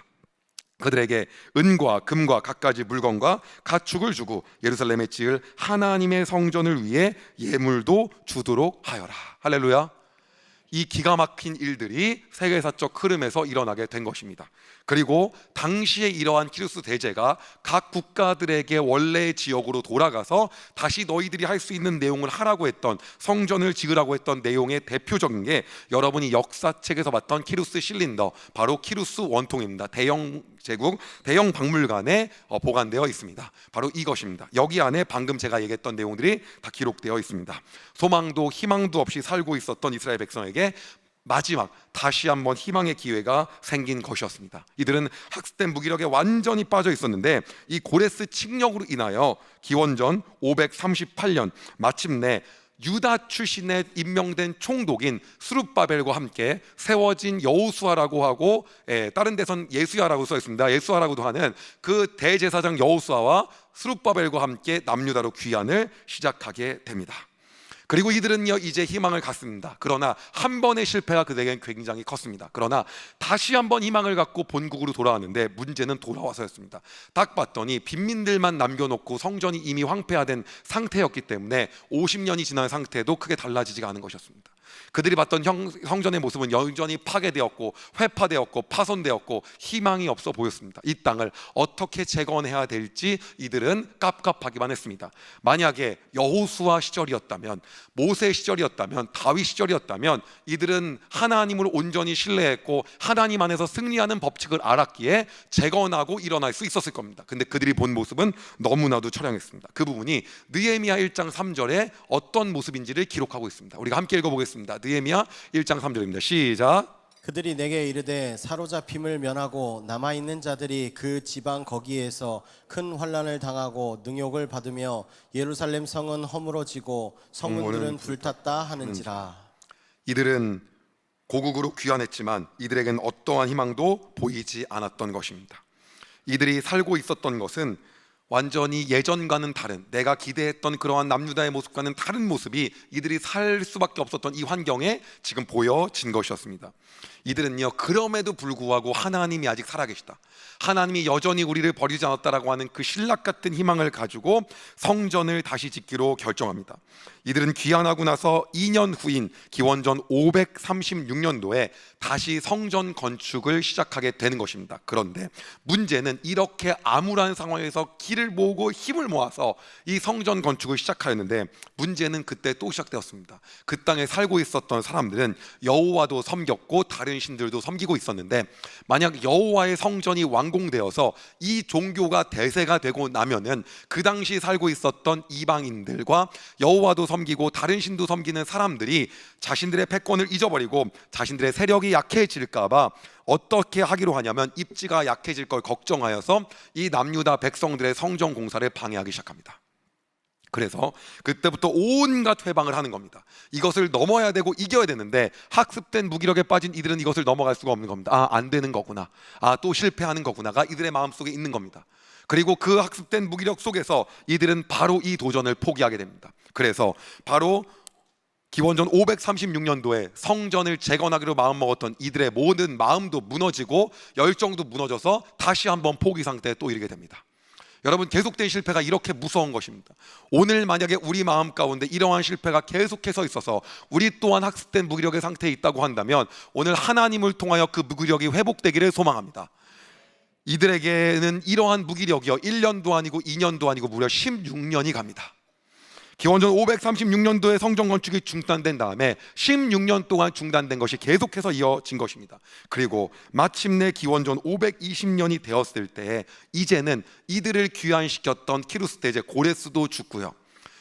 Speaker 4: 그들에게 은과 금과 갖가지 물건과 가축을 주고 예루살렘에 지을 하나님의 성전을 위해 예물도 주도록 하여라. 할렐루야. 이 기가 막힌 일들이 세계사적 흐름에서 일어나게 된 것입니다. 그리고 당시에 이러한 키루스 대제가 각 국가들에게 원래의 지역으로 돌아가서 다시 너희들이 할 수 있는 내용을 하라고 했던, 성전을 지으라고 했던 내용의 대표적인 게 여러분이 역사책에서 봤던 키루스 실린더, 바로 키루스 원통입니다. 대형 제국, 대형 박물관에 보관되어 있습니다. 바로 이것입니다. 여기 안에 방금 제가 얘기했던 내용들이 다 기록되어 있습니다. 소망도 희망도 없이 살고 있었던 이스라엘 백성에게 마지막 다시 한번 희망의 기회가 생긴 것이었습니다. 이들은 학습된 무기력에 완전히 빠져 있었는데 이 고레스 칙령으로 인하여 기원전 538년 마침내 유다 출신에 임명된 총독인 스룹바벨과 함께 세워진 여호수아라고 하고, 다른 데선 예수야라고 써 있습니다. 예수아라고도 하는 그 대제사장 여호수아와 스룹바벨과 함께 남유다로 귀환을 시작하게 됩니다. 그리고 이들은요 이제 희망을 갖습니다. 그러나 한 번의 실패가 그들에겐 굉장히 컸습니다. 그러나 다시 한번 희망을 갖고 본국으로 돌아왔는데 문제는 돌아와서였습니다. 딱 봤더니 빈민들만 남겨놓고 성전이 이미 황폐화된 상태였기 때문에 50년이 지난 상태도 크게 달라지지가 않은 것이었습니다. 그들이 봤던 성전의 모습은 여전히 파괴되었고 회파되었고 파손되었고 희망이 없어 보였습니다. 이 땅을 어떻게 재건해야 될지 이들은 깝깝하기만 했습니다. 만약에 여호수아 시절이었다면, 모세 시절이었다면, 다윗 시절이었다면 이들은 하나님을 온전히 신뢰했고 하나님 안에서 승리하는 법칙을 알았기에 재건하고 일어날 수 있었을 겁니다. 근데 그들이 본 모습은 너무나도 처량했습니다. 그 부분이 느헤미야 1장 3절에 어떤 모습인지를 기록하고 있습니다. 우리가 함께 읽어보겠습니다. 느헤미야 1장 3절입니다. 시작.
Speaker 1: 그들이 내게 이르되 사로잡힘을 면하고 남아있는 자들이 그 지방 거기에서 큰 환난을 당하고 능욕을 받으며 예루살렘 성은 허물어지고 성문들은 불탔다 하는지라.
Speaker 4: 이들은 고국으로 귀환했지만 이들에겐 어떠한 희망도 보이지 않았던 것입니다. 이들이 살고 있었던 것은 완전히 예전과는 다른, 내가 기대했던 그러한 남유다의 모습과는 다른 모습이 이들이 살 수밖에 없었던 이 환경에 지금 보여진 것이었습니다. 이들은요 그럼에도 불구하고 하나님이 아직 살아계시다, 하나님이 여전히 우리를 버리지 않았다라고 하는 그 신락 같은 희망을 가지고 성전을 다시 짓기로 결정합니다. 이들은 귀환하고 나서 2년 후인 기원전 536년도에 다시 성전 건축을 시작하게 되는 것입니다. 그런데 문제는 이렇게 암울한 상황에서 길을 모으고 힘을 모아서 이 성전 건축을 시작하였는데 문제는 그때 또 시작되었습니다. 그 땅에 살고 있었던 사람들은 여호와도 섬겼고 다른 신들도 섬기고 있었는데 만약 여호와의 성전이 완공되어서 이 종교가 대세가 되고 나면은 그 당시 살고 있었던 이방인들과 여호와도 섬기고 다른 신도 섬기는 사람들이 자신들의 패권을 잊어버리고 자신들의 세력이 약해질까봐 어떻게 하기로 하냐면 입지가 약해질 걸 걱정하여서 이 남유다 백성들의 성전 공사를 방해하기 시작합니다. 그래서 그때부터 온갖 회방을 하는 겁니다. 이것을 넘어야 되고 이겨야 되는데 학습된 무기력에 빠진 이들은 이것을 넘어갈 수가 없는 겁니다. 안 되는 거구나, 또 실패하는 거구나가 이들의 마음속에 있는 겁니다. 그리고 그 학습된 무기력 속에서 이들은 바로 이 도전을 포기하게 됩니다. 그래서 바로 기원전 536년도에 성전을 재건하기로 마음먹었던 이들의 모든 마음도 무너지고 열정도 무너져서 다시 한번 포기 상태에 또 이르게 됩니다. 여러분, 계속된 실패가 이렇게 무서운 것입니다. 오늘 만약에 우리 마음 가운데 이러한 실패가 계속해서 있어서 우리 또한 학습된 무기력의 상태에 있다고 한다면 오늘 하나님을 통하여 그 무기력이 회복되기를 소망합니다. 이들에게는 이러한 무기력이요 1년도 아니고 2년도 아니고 무려 16년이 갑니다. 기원전 536년도에 성전 건축이 중단된 다음에 16년 동안 중단된 것이 계속해서 이어진 것입니다. 그리고 마침내 기원전 520년이 되었을 때 이제는 이들을 귀환시켰던 키루스 대제 고레스도 죽고요,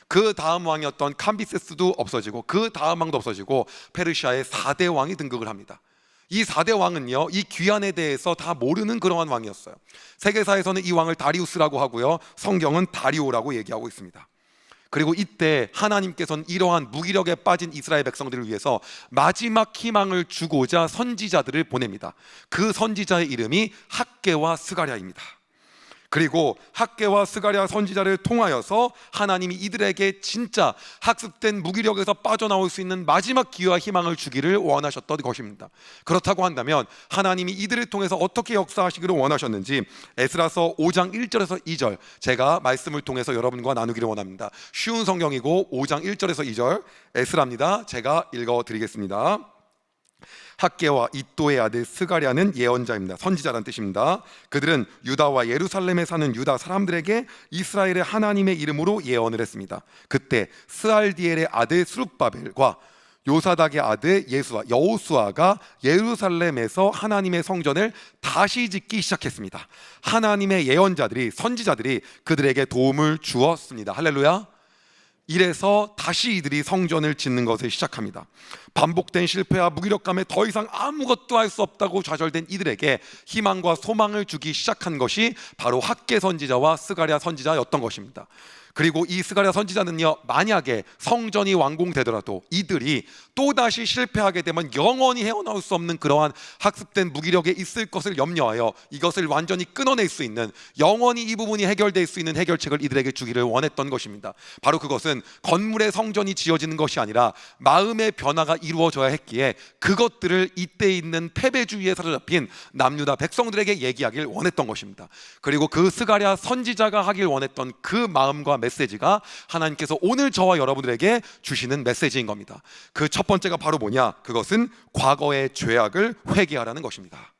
Speaker 4: 그 다음 왕이었던 캄비세스도 없어지고 그 다음 왕도 없어지고 페르시아의 4대 왕이 등극을 합니다. 이 4대 왕은요, 이 귀환에 대해서 다 모르는 그러한 왕이었어요. 세계사에서는 이 왕을 다리우스라고 하고요, 성경은 다리오라고 얘기하고 있습니다. 그리고 이때 하나님께서는 이러한 무기력에 빠진 이스라엘 백성들을 위해서 마지막 희망을 주고자 선지자들을 보냅니다. 그 선지자의 이름이 학개와 스가랴입니다. 그리고 학개와 스가랴 선지자를 통하여서 하나님이 이들에게 진짜 학습된 무기력에서 빠져나올 수 있는 마지막 기회와 희망을 주기를 원하셨던 것입니다. 그렇다고 한다면 하나님이 이들을 통해서 어떻게 역사하시기를 원하셨는지 에스라서 5장 1절에서 2절 제가 말씀을 통해서 여러분과 나누기를 원합니다. 쉬운 성경이고 5장 1절에서 2절 에스라입니다. 제가 읽어드리겠습니다. 학개와 이또의 아들 스가랴는 예언자입니다. 선지자란 뜻입니다. 그들은 유다와 예루살렘에 사는 유다 사람들에게 이스라엘의 하나님의 이름으로 예언을 했습니다. 그때 스알디엘의 아들 스룹바벨과 요사닥의 아들 여호수아가 예루살렘에서 하나님의 성전을 다시 짓기 시작했습니다. 하나님의 예언자들이, 선지자들이 그들에게 도움을 주었습니다. 할렐루야. 이래서 다시 이들이 성전을 짓는 것을 시작합니다. 반복된 실패와 무기력감에 더 이상 아무것도 할 수 없다고 좌절된 이들에게 희망과 소망을 주기 시작한 것이 바로 학개 선지자와 스가랴 선지자였던 것입니다. 그리고 이 스가랴 선지자는요, 만약에 성전이 완공되더라도 이들이 또다시 실패하게 되면 영원히 헤어나올 수 없는 그러한 학습된 무기력에 있을 것을 염려하여 이것을 완전히 끊어낼 수 있는, 영원히 이 부분이 해결될 수 있는 해결책을 이들에게 주기를 원했던 것입니다. 바로 그것은 건물의 성전이 지어지는 것이 아니라 마음의 변화가 이루어져야 했기에 그것들을 이때 있는 패배주의에 사로잡힌 남유다 백성들에게 얘기하길 원했던 것입니다. 그리고 그 스가랴 선지자가 하길 원했던 그 마음과 메시지가 하나님께서 오늘 저와 여러분들에게 주시는 메시지인 겁니다. 그 첫 번째가 바로 뭐냐? 그것은 과거의 죄악을 회개하라는 것입니다.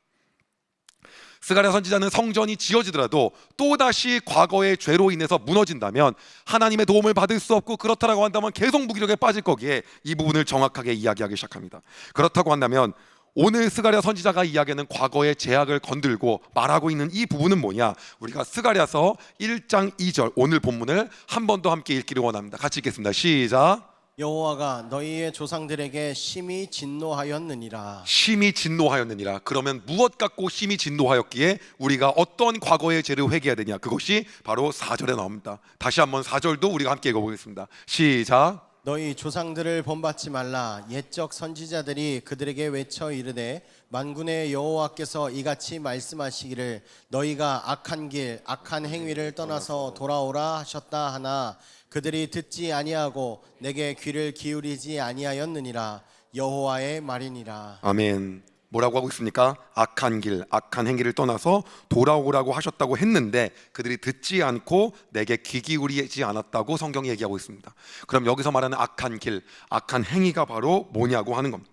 Speaker 4: 스가랴 선지자는 성전이 지어지더라도 또다시 과거의 죄로 인해서 무너진다면 하나님의 도움을 받을 수 없고, 그렇다고 한다면 계속 무기력에 빠질 거기에 이 부분을 정확하게 이야기하기 시작합니다. 그렇다고 한다면 오늘 스가랴 선지자가 이야기하는 과거의 죄악을 건들고 말하고 있는 이 부분은 뭐냐? 우리가 스가랴서 1장 2절 오늘 본문을 한 번 더 함께 읽기를 원합니다. 같이 읽겠습니다. 시작.
Speaker 1: 여호와가 너희의 조상들에게 심히 진노하였느니라.
Speaker 4: 심히 진노하였느니라. 그러면 무엇 갖고 심히 진노하였기에 우리가 어떤 과거의 죄를 회개해야 되냐? 그것이 바로 4절에 나옵니다. 다시 한번 4절도 우리가 함께 읽어보겠습니다. 시작.
Speaker 1: 너희 조상들을 본받지 말라. 옛적 선지자들이 그들에게 외쳐 이르되 만군의 여호와께서 이같이 말씀하시기를 너희가 악한 길 악한 행위를 떠나서 돌아오라 하셨다 하나 그들이 듣지 아니하고 내게 귀를 기울이지 아니하였느니라. 여호와의 말이니라.
Speaker 4: 아멘. 뭐라고 하고 있습니까? 악한 길, 악한 행위를 떠나서 돌아오라고 하셨다고 했는데 그들이 듣지 않고 내게 귀 기울이지 않았다고 성경이 얘기하고 있습니다. 그럼 여기서 말하는 악한 길, 악한 행위가 바로 뭐냐고 하는 겁니다.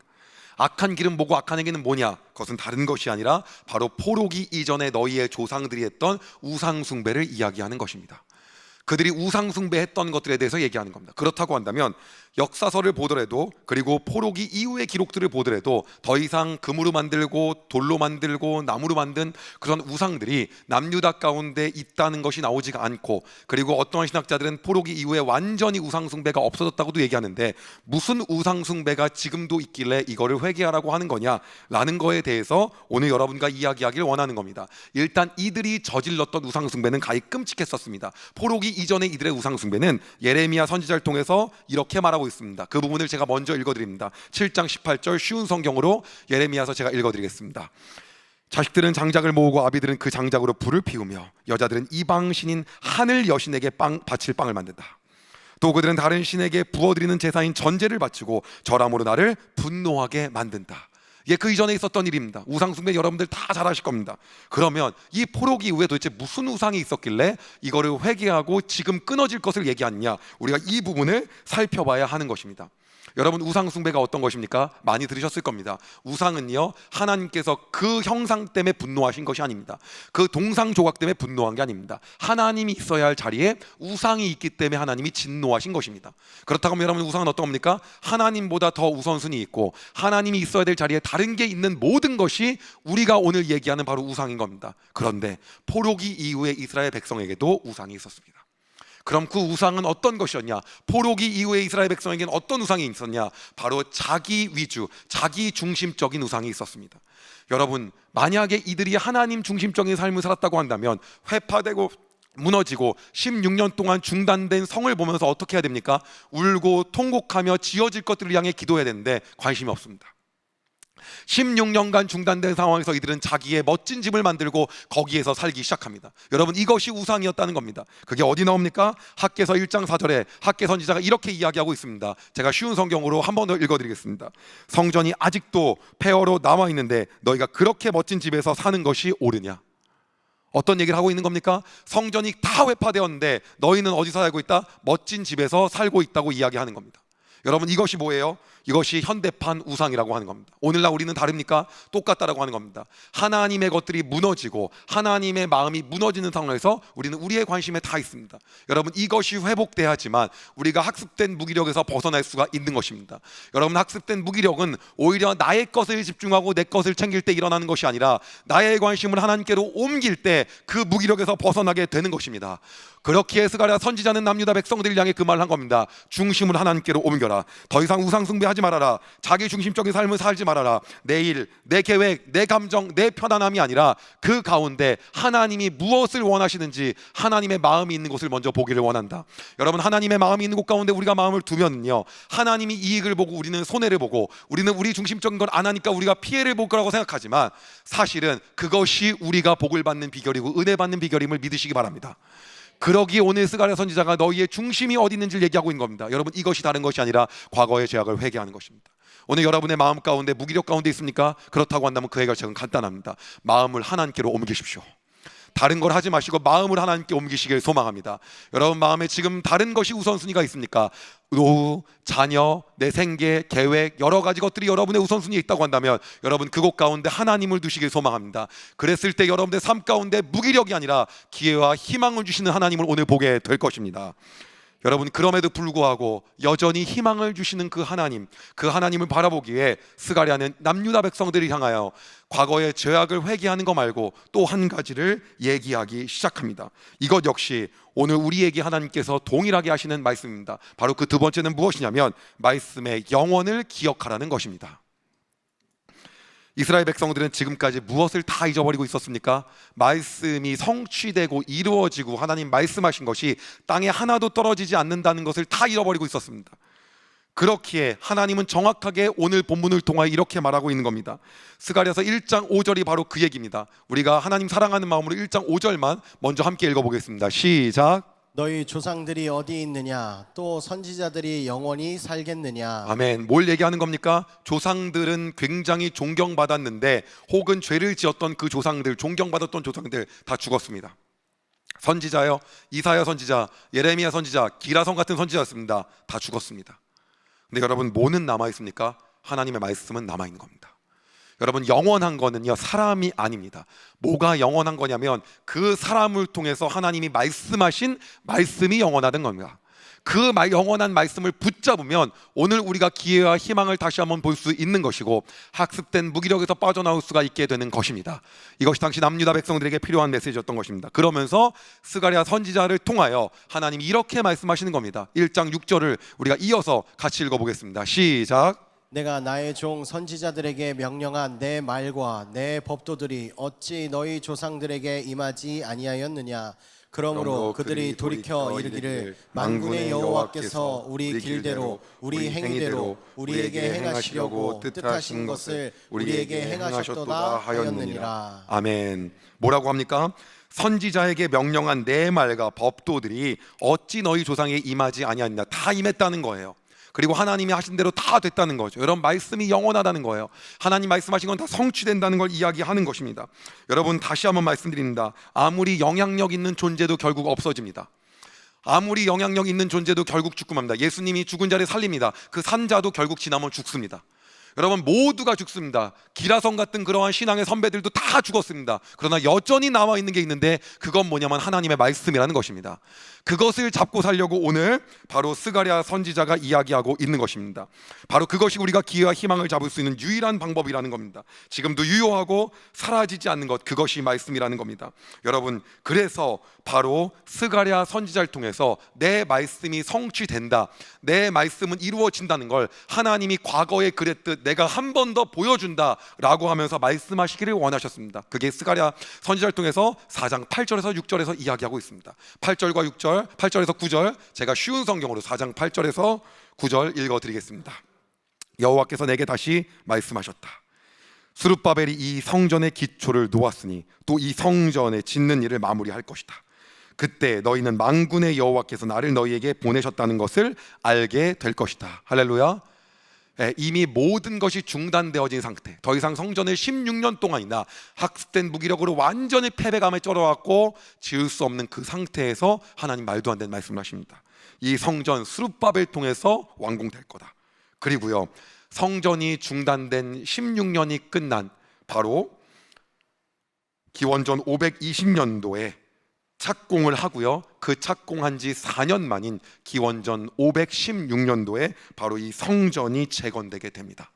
Speaker 4: 악한 길은 뭐고 악한 행위는 뭐냐? 그것은 다른 것이 아니라 바로 포로기 이전에 너희의 조상들이 했던 우상 숭배를 이야기하는 것입니다. 그들이 우상 숭배했던 것들에 대해서 얘기하는 겁니다. 그렇다고 한다면 역사서를 보더라도, 그리고 포로기 이후의 기록들을 보더라도 더 이상 금으로 만들고 돌로 만들고 나무로 만든 그런 우상들이 남유다 가운데 있다는 것이 나오지가 않고, 그리고 어떠한 신학자들은 포로기 이후에 완전히 우상 숭배가 없어졌다고도 얘기하는데 무슨 우상 숭배가 지금도 있길래 이거를 회개하라고 하는 거냐라는 거에 대해서 오늘 여러분과 이야기하기를 원하는 겁니다. 일단 이들이 저질렀던 우상 숭배는 가히 끔찍했었습니다. 포로기 이전의 이들의 우상 숭배는 예레미야 선지자를 통해서 이렇게 말하고 있습니다. 그 부분을 제가 먼저 읽어드립니다. 7장 18절 쉬운 성경으로 예레미야서 제가 읽어드리겠습니다. 자식들은 장작을 모으고 아비들은 그 장작으로 불을 피우며 여자들은 이방 신인 하늘 여신에게 바칠 빵을 만든다. 또 그들은 다른 신에게 부어드리는 제사인 전제를 바치고 절함으로 나를 분노하게 만든다. 이게 그 이전에 있었던 일입니다. 우상숭배 여러분들 다 잘 아실 겁니다. 그러면 이 포로기 이후에 도대체 무슨 우상이 있었길래 이거를 회개하고 지금 끊어질 것을 얘기하느냐, 우리가 이 부분을 살펴봐야 하는 것입니다. 여러분, 우상숭배가 어떤 것입니까? 많이 들으셨을 겁니다. 우상은요, 하나님께서 그 형상 때문에 분노하신 것이 아닙니다. 그 동상 조각 때문에 분노한 게 아닙니다. 하나님이 있어야 할 자리에 우상이 있기 때문에 하나님이 진노하신 것입니다. 그렇다고 하면 여러분, 우상은 어떤 겁니까? 하나님보다 더 우선순위 있고 하나님이 있어야 될 자리에 다른 게 있는 모든 것이 우리가 오늘 얘기하는 바로 우상인 겁니다. 그런데 포로기 이후에 이스라엘 백성에게도 우상이 있었습니다. 그럼 그 우상은 어떤 것이었냐? 포로기 이후에 이스라엘 백성에게는 어떤 우상이 있었냐? 바로 자기 위주, 자기 중심적인 우상이 있었습니다. 여러분, 만약에 이들이 하나님 중심적인 삶을 살았다고 한다면 회파되고 무너지고 16년 동안 중단된 성을 보면서 어떻게 해야 됩니까? 울고 통곡하며 지어질 것들을 향해 기도해야 되는데 관심이 없습니다. 16년간 중단된 상황에서 이들은 자기의 멋진 집을 만들고 거기에서 살기 시작합니다. 여러분, 이것이 우상이었다는 겁니다. 그게 어디 나옵니까? 학개서 1장 4절에 학개 선지자가 이렇게 이야기하고 있습니다. 제가 쉬운 성경으로 한 번 더 읽어드리겠습니다. 성전이 아직도 폐허로 남아있는데 너희가 그렇게 멋진 집에서 사는 것이 옳으냐? 어떤 얘기를 하고 있는 겁니까? 성전이 다 회파되었는데 너희는 어디서 살고 있다? 멋진 집에서 살고 있다고 이야기하는 겁니다. 여러분, 이것이 뭐예요? 이것이 현대판 우상이라고 하는 겁니다. 오늘날 우리는 다릅니까? 똑같다라고 하는 겁니다. 하나님의 것들이 무너지고 하나님의 마음이 무너지는 상황에서 우리는 우리의 관심에 다 있습니다. 여러분, 이것이 회복돼야지만 우리가 학습된 무기력에서 벗어날 수가 있는 것입니다. 여러분, 학습된 무기력은 오히려 나의 것을 집중하고 내 것을 챙길 때 일어나는 것이 아니라 나의 관심을 하나님께로 옮길 때 그 무기력에서 벗어나게 되는 것입니다. 그렇기에 스가랴 선지자는 남유다 백성들을 향해 그 말을 한 겁니다. 중심을 하나님께로 옮겨라. 더 이상 우상 숭배하지 말아라. 자기 중심적인 삶을 살지 말아라. 내 일, 내 계획, 내 감정, 내 편안함이 아니라 그 가운데 하나님이 무엇을 원하시는지 하나님의 마음이 있는 곳을 먼저 보기를 원한다. 여러분, 하나님의 마음이 있는 곳 가운데 우리가 마음을 두면요, 하나님이 이익을 보고 우리는 손해를 보고 우리는 우리 중심적인 걸 안 하니까 우리가 피해를 볼 거라고 생각하지만 사실은 그것이 우리가 복을 받는 비결이고 은혜 받는 비결임을 믿으시기 바랍니다. 그러기에 오늘 스가랴 선지자가 너희의 중심이 어디 있는지를 얘기하고 있는 겁니다. 여러분, 이것이 다른 것이 아니라 과거의 죄악을 회개하는 것입니다. 오늘 여러분의 마음 가운데 무기력 가운데 있습니까? 그렇다고 한다면 그 해결책은 간단합니다. 마음을 하나님께로 옮기십시오. 다른 걸 하지 마시고 마음을 하나님께 옮기시길 소망합니다. 여러분, 마음에 지금 다른 것이 우선순위가 있습니까? 노후, 자녀, 내 생계, 계획, 여러 가지 것들이 여러분의 우선순위에 있다고 한다면 여러분, 그곳 가운데 하나님을 두시길 소망합니다. 그랬을 때 여러분의 삶 가운데 무기력이 아니라 기회와 희망을 주시는 하나님을 오늘 보게 될 것입니다. 여러분, 그럼에도 불구하고 여전히 희망을 주시는 그 하나님을 바라보기에 스가랴는 남유다 백성들을 향하여 과거의 죄악을 회개하는 거 말고 또 한 가지를 얘기하기 시작합니다. 이것 역시 오늘 우리에게 하나님께서 동일하게 하시는 말씀입니다. 바로 그 두 번째는 무엇이냐면 말씀의 영원을 기억하라는 것입니다. 이스라엘 백성들은 지금까지 무엇을 다 잊어버리고 있었습니까? 말씀이 성취되고 이루어지고 하나님 말씀하신 것이 땅에 하나도 떨어지지 않는다는 것을 다 잃어버리고 있었습니다. 그렇기에 하나님은 정확하게 오늘 본문을 통하여 이렇게 말하고 있는 겁니다. 스가랴서 1장 5절이 바로 그 얘기입니다. 우리가 하나님 사랑하는 마음으로 1장 5절만 먼저 함께 읽어보겠습니다. 시작.
Speaker 1: 너희 조상들이 어디 있느냐? 또 선지자들이 영원히 살겠느냐?
Speaker 4: 아멘. 뭘 얘기하는 겁니까? 조상들은 굉장히 존경받았는데 혹은 죄를 지었던 그 조상들, 존경받았던 조상들 다 죽었습니다. 선지자요, 이사야 선지자, 예레미야 선지자, 기라성 같은 선지자였습니다. 다 죽었습니다. 근데 여러분, 뭐는 남아있습니까? 하나님의 말씀은 남아있는 겁니다. 여러분, 영원한 거는요, 사람이 아닙니다. 뭐가 영원한 거냐면 그 사람을 통해서 하나님이 말씀하신 말씀이 영원하던 겁니다. 그 영원한 말씀을 붙잡으면 오늘 우리가 기회와 희망을 다시 한번 볼 수 있는 것이고 학습된 무기력에서 빠져나올 수가 있게 되는 것입니다. 이것이 당시 남유다 백성들에게 필요한 메시지였던 것입니다. 그러면서 스가랴 선지자를 통하여 하나님이 이렇게 말씀하시는 겁니다. 1장 6절을 우리가 이어서 같이 읽어보겠습니다. 시작.
Speaker 1: 내가 나의 종 선지자들에게 명령한 내 말과 내 법도들이 어찌 너희 조상들에게 임하지 아니하였느냐? 그러므로 그들이 돌이켜 이르기를 만군의 여호와께서 우리 길대로 우리 행위대로 우리에게 행하시려고 뜻하신 것을 우리에게 행하셨도다 하였느니라.
Speaker 4: 아멘. 뭐라고 합니까? 선지자에게 명령한 내 말과 법도들이 어찌 너희 조상에 임하지 아니하느냐. 다 임했다는 거예요. 그리고 하나님이 하신 대로 다 됐다는 거죠. 여러분, 말씀이 영원하다는 거예요. 하나님 말씀하신 건 다 성취된다는 걸 이야기하는 것입니다. 여러분, 다시 한번 말씀드립니다. 아무리 영향력 있는 존재도 결국 없어집니다. 아무리 영향력 있는 존재도 결국 죽고 맙니다. 예수님이 죽은 자를 살립니다. 그 산자도 결국 지나면 죽습니다. 여러분, 모두가 죽습니다. 기라성 같은 그러한 신앙의 선배들도 다 죽었습니다. 그러나 여전히 남아 있는 게 있는데, 그건 뭐냐면 하나님의 말씀이라는 것입니다. 그것을 잡고 살려고 오늘 바로 스가랴 선지자가 이야기하고 있는 것입니다. 바로 그것이 우리가 기회와 희망을 잡을 수 있는 유일한 방법이라는 겁니다. 지금도 유효하고 사라지지 않는 것, 그것이 말씀이라는 겁니다. 여러분, 그래서 바로 스가랴 선지자를 통해서 내 말씀이 성취된다, 내 말씀은 이루어진다는 걸 하나님이 과거에 그랬듯 내가 한 번 더 보여준다 라고 하면서 말씀하시기를 원하셨습니다. 그게 스가랴 선지자를 통해서 4장 8절에서 6절에서 이야기하고 있습니다. 8절과 6절, 8절에서 9절, 제가 쉬운 성경으로 4장 8절에서 9절 읽어드리겠습니다. 여호와께서 내게 다시 말씀하셨다. 스룹바벨이 이 성전의 기초를 놓았으니 또 이 성전에 짓는 일을 마무리할 것이다. 그때 너희는 만군의 여호와께서 나를 너희에게 보내셨다는 것을 알게 될 것이다. 할렐루야. 이미 모든 것이 중단되어진 상태, 더 이상 성전을 16년 동안이나 학습된 무기력으로 완전히 패배감에 쩔어왔고 지을 수 없는 그 상태에서 하나님 말도 안 되는 말씀을 하십니다. 이 성전 스룹바벨 통해서 완공될 거다. 그리고요, 성전이 중단된 16년이 끝난 바로 기원전 520년도에 착공을 하고요, 그 착공한 지 4년 만인 기원전 516년도에 바로 이 성전이 재건되게 됩니다.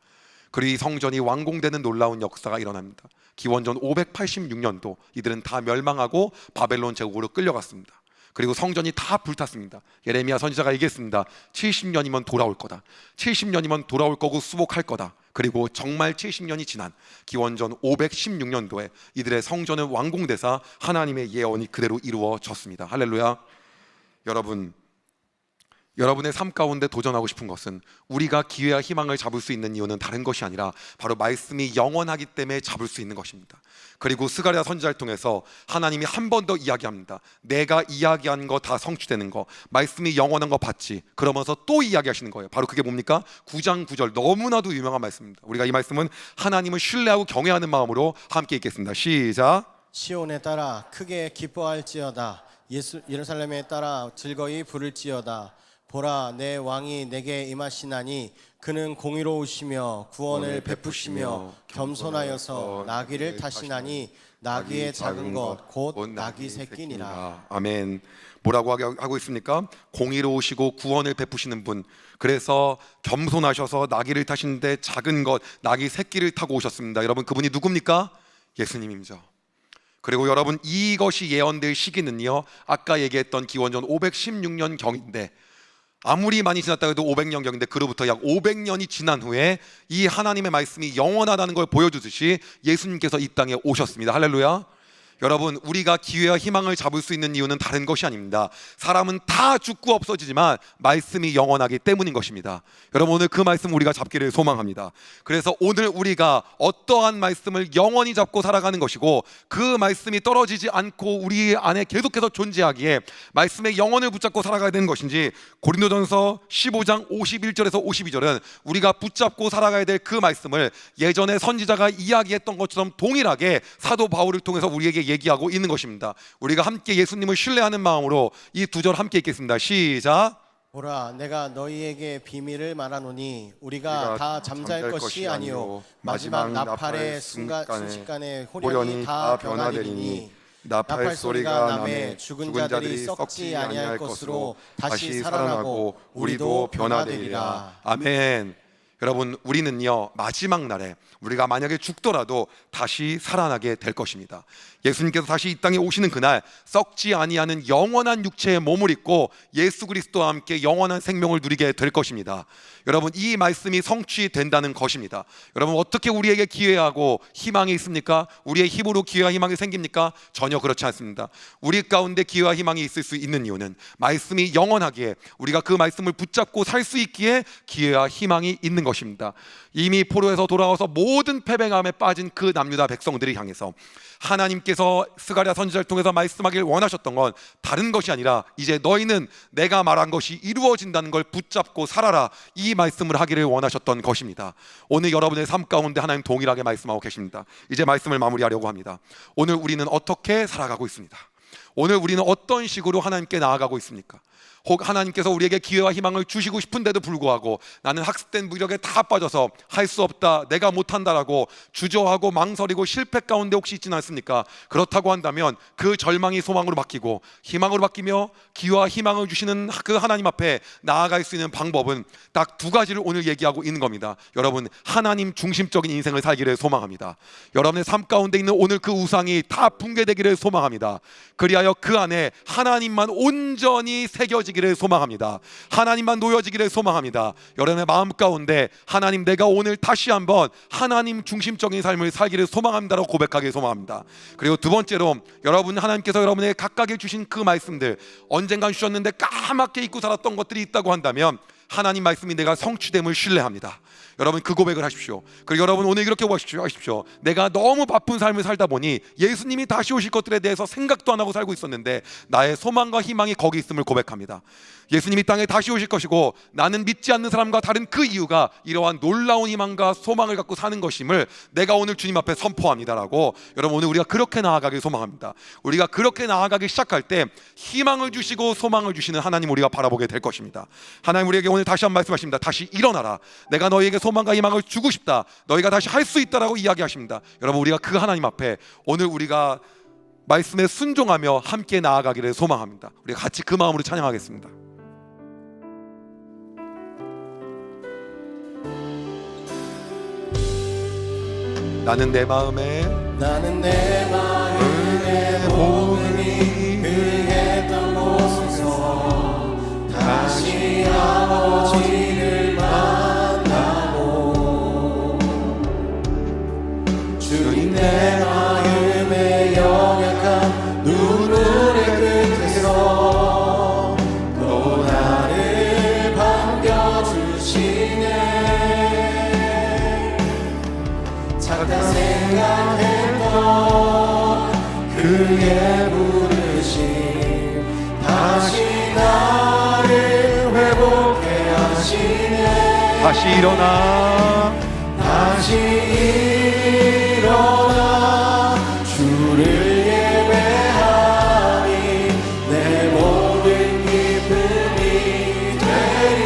Speaker 4: 그리고 이 성전이 완공되는 놀라운 역사가 일어납니다. 기원전 586년도 이들은 다 멸망하고 바벨론 제국으로 끌려갔습니다. 그리고 성전이 다 불탔습니다. 예레미야 선지자가 얘기했습니다. 70년이면 돌아올 거다. 70년이면 돌아올 거고 수복할 거다. 그리고 정말 70년이 지난 기원전 516년도에 이들의 성전은 완공되사 하나님의 예언이 그대로 이루어졌습니다. 할렐루야. 여러분, 여러분의 삶 가운데 도전하고 싶은 것은, 우리가 기회와 희망을 잡을 수 있는 이유는 다른 것이 아니라 바로 말씀이 영원하기 때문에 잡을 수 있는 것입니다. 그리고 스가랴 선지자를 통해서 하나님이 한 번 더 이야기합니다. 내가 이야기한 거 다 성취되는 거, 말씀이 영원한 거 봤지? 그러면서 또 이야기하시는 거예요. 바로 그게 뭡니까? 9장 9절, 너무나도 유명한 말씀입니다. 우리가 이 말씀은 하나님을 신뢰하고 경외하는 마음으로 함께 읽겠습니다. 시작.
Speaker 1: 시온에 따라 크게 기뻐할지어다. 예루살렘에 따라 즐거이 부를지어다. 보라, 내 왕이 내게 임하시나니 그는 공의로우시며 구원을 베푸시며 겸손하여서 나귀를 타시나니 나귀의 작은 것 곧 나귀 새끼니라.
Speaker 4: 아멘. 뭐라고 하고 있습니까? 공의로우시고 구원을 베푸시는 분, 그래서 겸손하셔서 나귀를 타시는데 작은 것 나귀 새끼를 타고 오셨습니다. 여러분, 그분이 누굽니까? 예수님이죠. 그리고 여러분, 이것이 예언될 시기는요, 아까 얘기했던 기원전 516년 경인데, 아무리 많이 지났다 해도 500년 경인데, 그로부터 약 500년이 지난 후에 이 하나님의 말씀이 영원하다는 걸 보여주듯이 예수님께서 이 땅에 오셨습니다. 할렐루야. 여러분, 우리가 기회와 희망을 잡을 수 있는 이유는 다른 것이 아닙니다. 사람은 다 죽고 없어지지만 말씀이 영원하기 때문인 것입니다. 여러분, 오늘 그 말씀 우리가 잡기를 소망합니다. 그래서 오늘 우리가 어떠한 말씀을 영원히 잡고 살아가는 것이고, 그 말씀이 떨어지지 않고 우리 안에 계속해서 존재하기에 말씀의 영원을 붙잡고 살아가야 되는 것인지, 고린도전서 15장 51절에서 52절은 우리가 붙잡고 살아가야 될 그 말씀을 예전에 선지자가 이야기했던 것처럼 동일하게 사도 바울을 통해서 우리에게 얘기하고 있는 것입니다. 우리가 함께 예수님을 신뢰하는 마음으로 이 두 절 함께 읽겠습니다. 시작.
Speaker 1: 보라, 내가 너희에게 비밀을 말하노니 우리가 다 잠잘 것이 아니요 마지막 나팔의 순식간에 호련히 다 변화되리니 나팔 소리가 나매 죽은 자들이 썩지 아니할 것으로 다시 살아나고 우리도 변화되리라.
Speaker 4: 아멘. 여러분, 우리는요, 마지막 날에 우리가 만약에 죽더라도 다시 살아나게 될 것입니다. 예수님께서 다시 이 땅에 오시는 그날 썩지 아니하는 영원한 육체의 몸을 입고 예수 그리스도와 함께 영원한 생명을 누리게 될 것입니다. 여러분, 이 말씀이 성취된다는 것입니다. 여러분, 어떻게 우리에게 기회하고 희망이 있습니까? 우리의 힘으로 기회와 희망이 생깁니까? 전혀 그렇지 않습니다. 우리 가운데 기회와 희망이 있을 수 있는 이유는 말씀이 영원하기에, 우리가 그 말씀을 붙잡고 살 수 있기에 기회와 희망이 있는 것입니다. 이미 포로에서 돌아와서 모든 패배감에 빠진 그 남유다 백성들을 향해서 하나님께서 스가랴 선지자를 통해서 말씀하길 원하셨던 건 다른 것이 아니라 이제 너희는 내가 말한 것이 이루어진다는 걸 붙잡고 살아라, 이 말씀을 하기를 원하셨던 것입니다. 오늘 여러분의 삶 가운데 하나님 동일하게 말씀하고 계십니다. 이제 말씀을 마무리하려고 합니다. 오늘 우리는 어떻게 살아가고 있습니다. 오늘 우리는 어떤 식으로 하나님께 나아가고 있습니까? 혹 하나님께서 우리에게 기회와 희망을 주시고 싶은데도 불구하고 나는 학습된 무력에 다 빠져서 할 수 없다, 내가 못한다라고 주저하고 망설이고 실패 가운데 혹시 있지는 않습니까? 그렇다고 한다면 그 절망이 소망으로 바뀌고 희망으로 바뀌며 기회와 희망을 주시는 그 하나님 앞에 나아갈 수 있는 방법은 딱 두 가지를 오늘 얘기하고 있는 겁니다. 여러분, 하나님 중심적인 인생을 살기를 소망합니다. 여러분의 삶 가운데 있는 오늘 그 우상이 다 붕괴되기를 소망합니다. 그리하여 그 안에 하나님만 온전히 새겨지기를 소망합니다. 하나님만 놓여지기를 소망합니다. 여러분의 마음 가운데 하나님, 내가 오늘 다시 한번 하나님 중심적인 삶을 살기를 소망합니다라고 고백하기를 소망합니다. 그리고 두 번째로, 여러분, 하나님께서 여러분에게 각각에 주신 그 말씀들, 언젠간 주셨는데 까맣게 잊고 살았던 것들이 있다고 한다면 하나님 말씀이 내가 성취됨을 신뢰합니다. 여러분, 그 고백을 하십시오. 그리고 여러분, 오늘 이렇게 하십시오. 내가 너무 바쁜 삶을 살다 보니 예수님이 다시 오실 것들에 대해서 생각도 안 하고 살고 있었는데 나의 소망과 희망이 거기 있음을 고백합니다. 예수님이 땅에 다시 오실 것이고 나는 믿지 않는 사람과 다른 그 이유가 이러한 놀라운 희망과 소망을 갖고 사는 것임을 내가 오늘 주님 앞에 선포합니다라고, 여러분, 오늘 우리가 그렇게 나아가길 소망합니다. 우리가 그렇게 나아가기 시작할 때 희망을 주시고 소망을 주시는 하나님 우리가 바라보게 될 것입니다. 하나님 우리에게 오늘 다시 한 말씀하십니다. 다시 일어나라, 내가 너희에게 소망과 희망을 주고 싶다, 너희가 다시 할 수 있다라고 이야기하십니다. 여러분, 우리가 그 하나님 앞에 오늘 우리가 말씀에 순종하며 함께 나아가기를 소망합니다. 우리가 같이 그 마음으로 찬양하겠습니다. 나는 내 마음에 복음이
Speaker 1: 흥했던 곳에서 다시 아버지를 만나고 주님 내 마음에 연약한 눈물의 끝에서 또 나를 반겨주시네. 잠깐 생각했던 그의 부르심 다시 나를 회복해 하시네.
Speaker 4: 다시 일어나
Speaker 1: 주를 예배하니 내 모든 기쁨이 되리.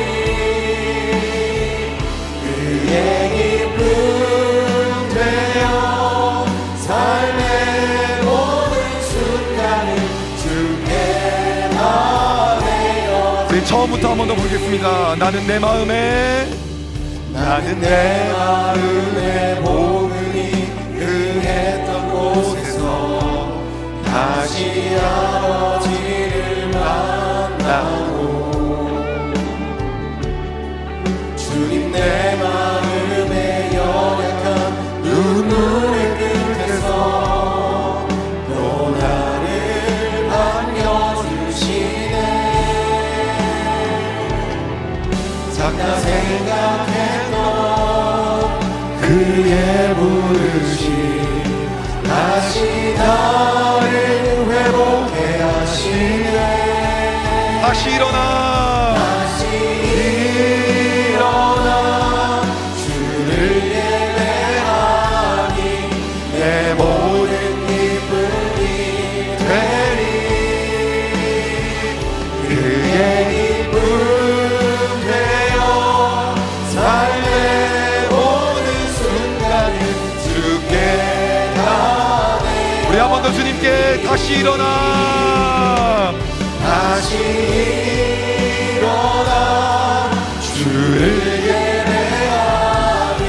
Speaker 1: 그의 기쁨 되어 삶의 모든 순간을 주께 나내어.
Speaker 4: 우리 처음부터 한 번 더 보겠습니다. 나는 내 마음에
Speaker 1: 복음이 흥했던 곳에서 다시 아버지를 만나고 주님 내 마음에 연약한 눈물의 끝에서 또 나를 반겨주시네. 잠깐 생각했던 그의 부르심 다시 나를 회복해 하시네.
Speaker 4: 다시 일어나
Speaker 1: 주를 예배하니 내 모든 기쁨이 되리. 그의 기쁨 되어 삶의 모든 순간을 주께 나네.
Speaker 4: 우리 한 번 더 주님께 다시 일어나
Speaker 1: 주를 예배하니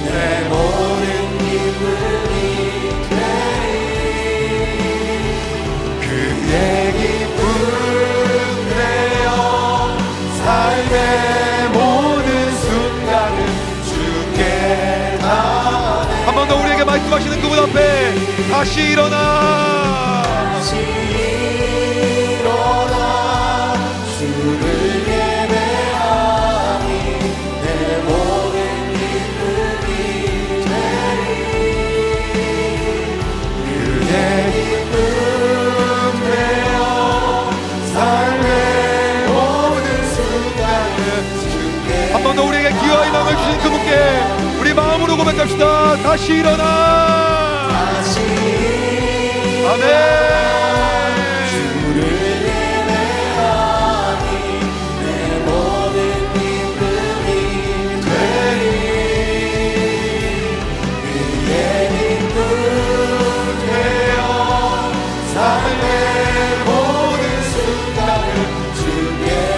Speaker 1: 내 모든 기쁨이 되리. 그의 기쁨 되어 삶의 모든 순간을 주께 나네.
Speaker 4: 한 번 더 우리에게 말씀하시는 그분 앞에 다시 일어나
Speaker 1: 주를 예배하니 내 모든
Speaker 4: 고백합시다. 다시 일어나. 아멘.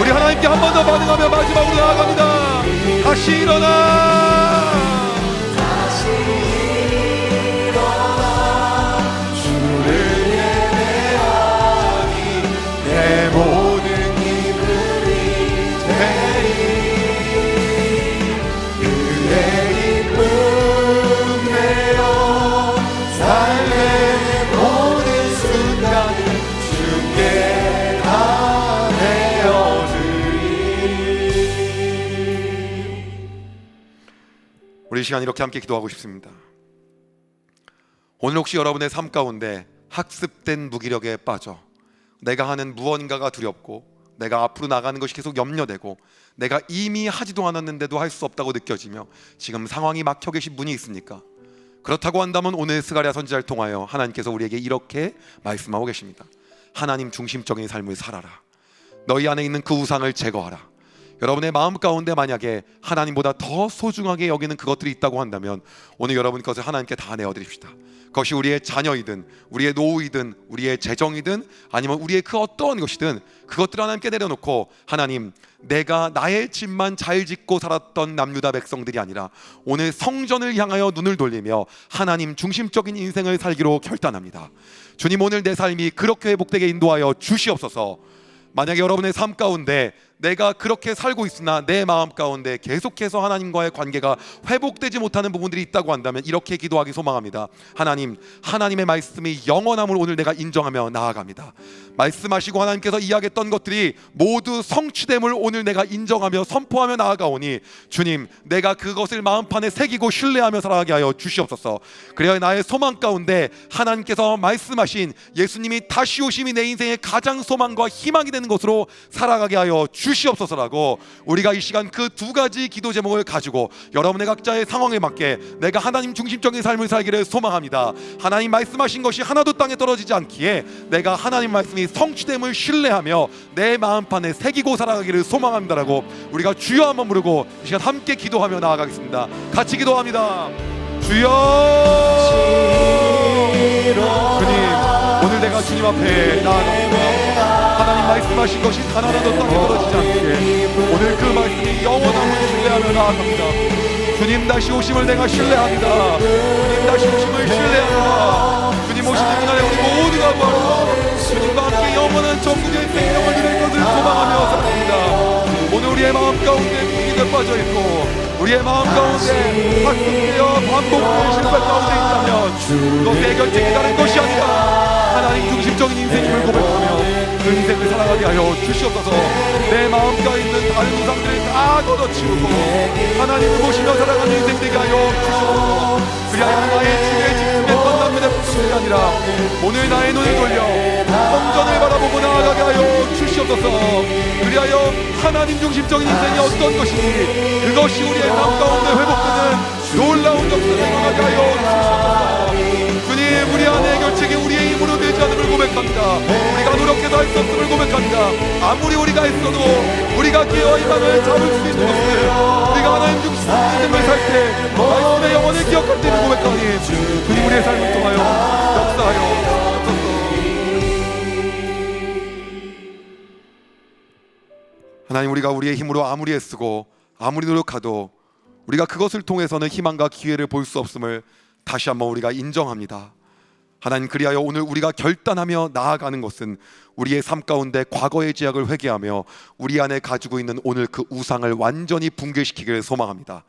Speaker 4: 우리 하나님께 한 번 더 반응하며 마지막으로 나아갑니다. 다시 일어나. 다시 일어나. 주를 예배하니 내 모든 기쁨이 되리. 그의 기쁨 되어 삶의 모든 순간을 주께 다 우리 이 시간 이렇게 함께 기도하고 싶습니다. 오늘 혹시 여러분의 삶 가운데 학습된 무기력에 빠져 내가 하는 무언가가 두렵고 내가 앞으로 나가는 것이 계속 염려되고 내가 이미 하지도 않았는데도 할 수 없다고 느껴지며 지금 상황이 막혀 계신 분이 있습니까? 그렇다고 한다면 오늘 스가랴 선지자를 통하여 하나님께서 우리에게 이렇게 말씀하고 계십니다. 하나님 중심적인 삶을 살아라. 너희 안에 있는 그 우상을 제거하라. 여러분의 마음 가운데 만약에 하나님보다 더 소중하게 여기는 그것들이 있다고 한다면 오늘 여러분 그것을 하나님께 다 내어드립시다. 그것이 우리의 자녀이든 우리의 노후이든 우리의 재정이든 아니면 우리의 그 어떠한 것이든 그것들을 하나님께 내려놓고 하나님, 내가 나의 집만 잘 짓고 살았던 남유다 백성들이 아니라 오늘 성전을 향하여 눈을 돌리며 하나님 중심적인 인생을 살기로 결단합니다. 주님, 오늘 내 삶이 그렇게 회복되게 인도하여 주시옵소서. 만약에 여러분의 삶 가운데 내가 그렇게 살고 있으나 내 마음 가운데 계속해서 하나님과의 관계가 회복되지 못하는 부분들이 있다고 한다면 이렇게 기도하기 소망합니다. 하나님, 하나님의 말씀이 영원함을 오늘 내가 인정하며 나아갑니다. 말씀하시고 하나님께서 이야기했던 것들이 모두 성취됨을 오늘 내가 인정하며 선포하며 나아가오니 주님, 내가 그것을 마음판에 새기고 신뢰하며 살아가게 하여 주시옵소서. 그래야 나의 소망 가운데 하나님께서 말씀하신 예수님이 다시 오심이 내 인생의 가장 소망과 희망이 되는 것으로 살아가게 하여 주시옵소서라고 우리가 이 시간 그 두 가지 기도 제목을 가지고 여러분의 각자의 상황에 맞게 내가 하나님 중심적인 삶을 살기를 소망합니다. 하나님 말씀하신 것이 하나도 땅에 떨어지지 않기에 내가 하나님 말씀이 성취됨을 신뢰하며 내 마음판에 새기고 살아가기를 소망합니다라고 우리가 주여 한번 부르고 이 시간 함께 기도하며 나아가겠습니다. 같이 기도합니다. 주여, 주님, 오늘 내가 주님 앞에 나아갑니다. 하나님 말씀하신 것이 단 하나도 땅에 떨어지지 않게 오늘 그 말씀이 영원함을 신뢰하며 나아갑니다. 주님 다시 오심을 내가 신뢰합니다. 주님 다시 오심을 신뢰합니다. 주님 오시는 그날에 우리 모두가 부활하고 주님과 함께 영원한 천국의 생명을 누릴 것을 소망하며 살아갑니다. 오늘 우리의 마음 가운데 무기가 빠져있고 우리의 마음 가운데 학습되어 반복되는 실패 가운데 있다면 그것의 해결책이 다른 것이 아니라 하나님 중심적인 인생임을 고백하며 그 인생을 살아가게 하여 주시옵소서. 내 마음가에 있는 다른 우상들을 다 걷어치우고 하나님을 모시며 살아가는 인생 되게 하여 주시옵소서. 그리하여 나의 주에 집중했던 남녀뿐이 아니라 오늘 나의 눈을 돌려 성전을 바라보고 나아가게 하여 주시옵소서. 그리하여 하나님 중심적인 인생이 어떤 것인지 그것이 우리의 삶 가운데 회복되는 놀라운 역사를 일어나게 하여 주시옵소서. 주님, 우리 안에 결책이 우리의 힘으로 되지 않음을 고백합니다. 우리가 노력해서 할 수 없음을 고백합니다. 아무리 우리가 했어도 우리가 기회와 희망을 잡을 수 있는 것을 우리가 하나님 중심적인 삶을 살 때 말씀의 영혼을 기억할 때를 고백하니 주님, 우리의 삶을 통하여 역사하여 하나님, 우리가 우리의 힘으로 아무리 애쓰고 아무리 노력해도 우리가 그것을 통해서는 희망과 기회를 볼 수 없음을 다시 한번 우리가 인정합니다. 하나님, 그리하여 오늘 우리가 결단하며 나아가는 것은 우리의 삶 가운데 과거의 죄악을 회개하며 우리 안에 가지고 있는 오늘 그 우상을 완전히 붕괴시키기를 소망합니다.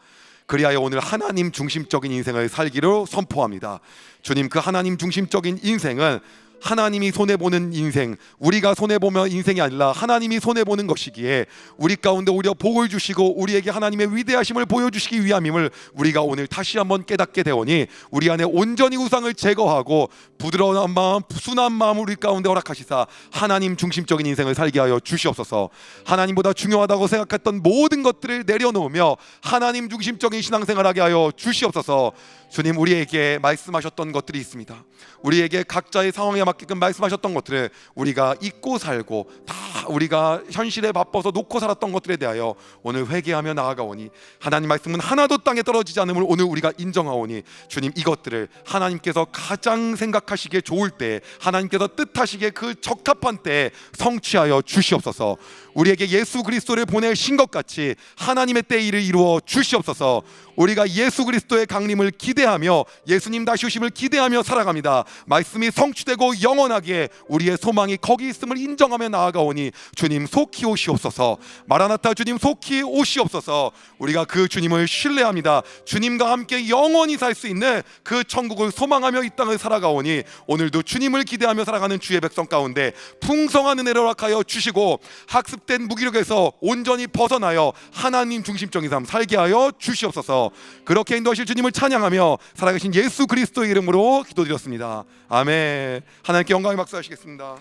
Speaker 4: 그리하여 오늘 하나님 중심적인 인생을 살기로 선포합니다. 주님, 그 하나님 중심적인 인생은 하나님이 손해보는 인생, 우리가 손해보면 인생이 아니라 하나님이 손해보는 것이기에 우리 가운데 오히려 복을 주시고 우리에게 하나님의 위대하심을 보여주시기 위함임을 우리가 오늘 다시 한번 깨닫게 되오니 우리 안에 온전히 우상을 제거하고 부드러운 마음, 순한 마음을 우리 가운데 허락하시사 하나님 중심적인 인생을 살게 하여 주시옵소서. 하나님보다 중요하다고 생각했던 모든 것들을 내려놓으며 하나님 중심적인 신앙생활하게 하여 주시옵소서. 주님, 우리에게 말씀하셨던 것들이 있습니다. 우리에게 각자의 상황에 맞게끔 말씀하셨던 것들을 우리가 잊고 살고 다 우리가 현실에 바빠서 놓고 살았던 것들에 대하여 오늘 회개하며 나아가오니 하나님 말씀은 하나도 땅에 떨어지지 않음을 오늘 우리가 인정하오니 주님, 이것들을 하나님께서 가장 생각하시기에 좋을 때, 하나님께서 뜻하시기에 그 적합한 때에 성취하여 주시옵소서. 우리에게 예수 그리스도를 보내신 것 같이 하나님의 때 일을 이루어 주시옵소서. 우리가 예수 그리스도의 강림을 기대하며 예수님 다시 오심을 기대하며 살아갑니다. 말씀이 성취되고 영원하게 우리의 소망이 거기 있음을 인정하며 나아가오니 주님 속히 오시옵소서. 마라나타, 주님 속히 오시옵소서. 우리가 그 주님을 신뢰합니다. 주님과 함께 영원히 살 수 있는 그 천국을 소망하며 이 땅을 살아가오니 오늘도 주님을 기대하며 살아가는 주의 백성 가운데 풍성한 은혜를 허락하여 주시고 학습된 무기력에서 온전히 벗어나여 하나님 중심적인 삶 살게 하여 주시옵소서. 그렇게 인도하실 주님을 찬양하며 살아계신 예수 그리스도의 이름으로 기도드렸습니다. 아멘. 하나님께 영광의 박수 하시겠습니다.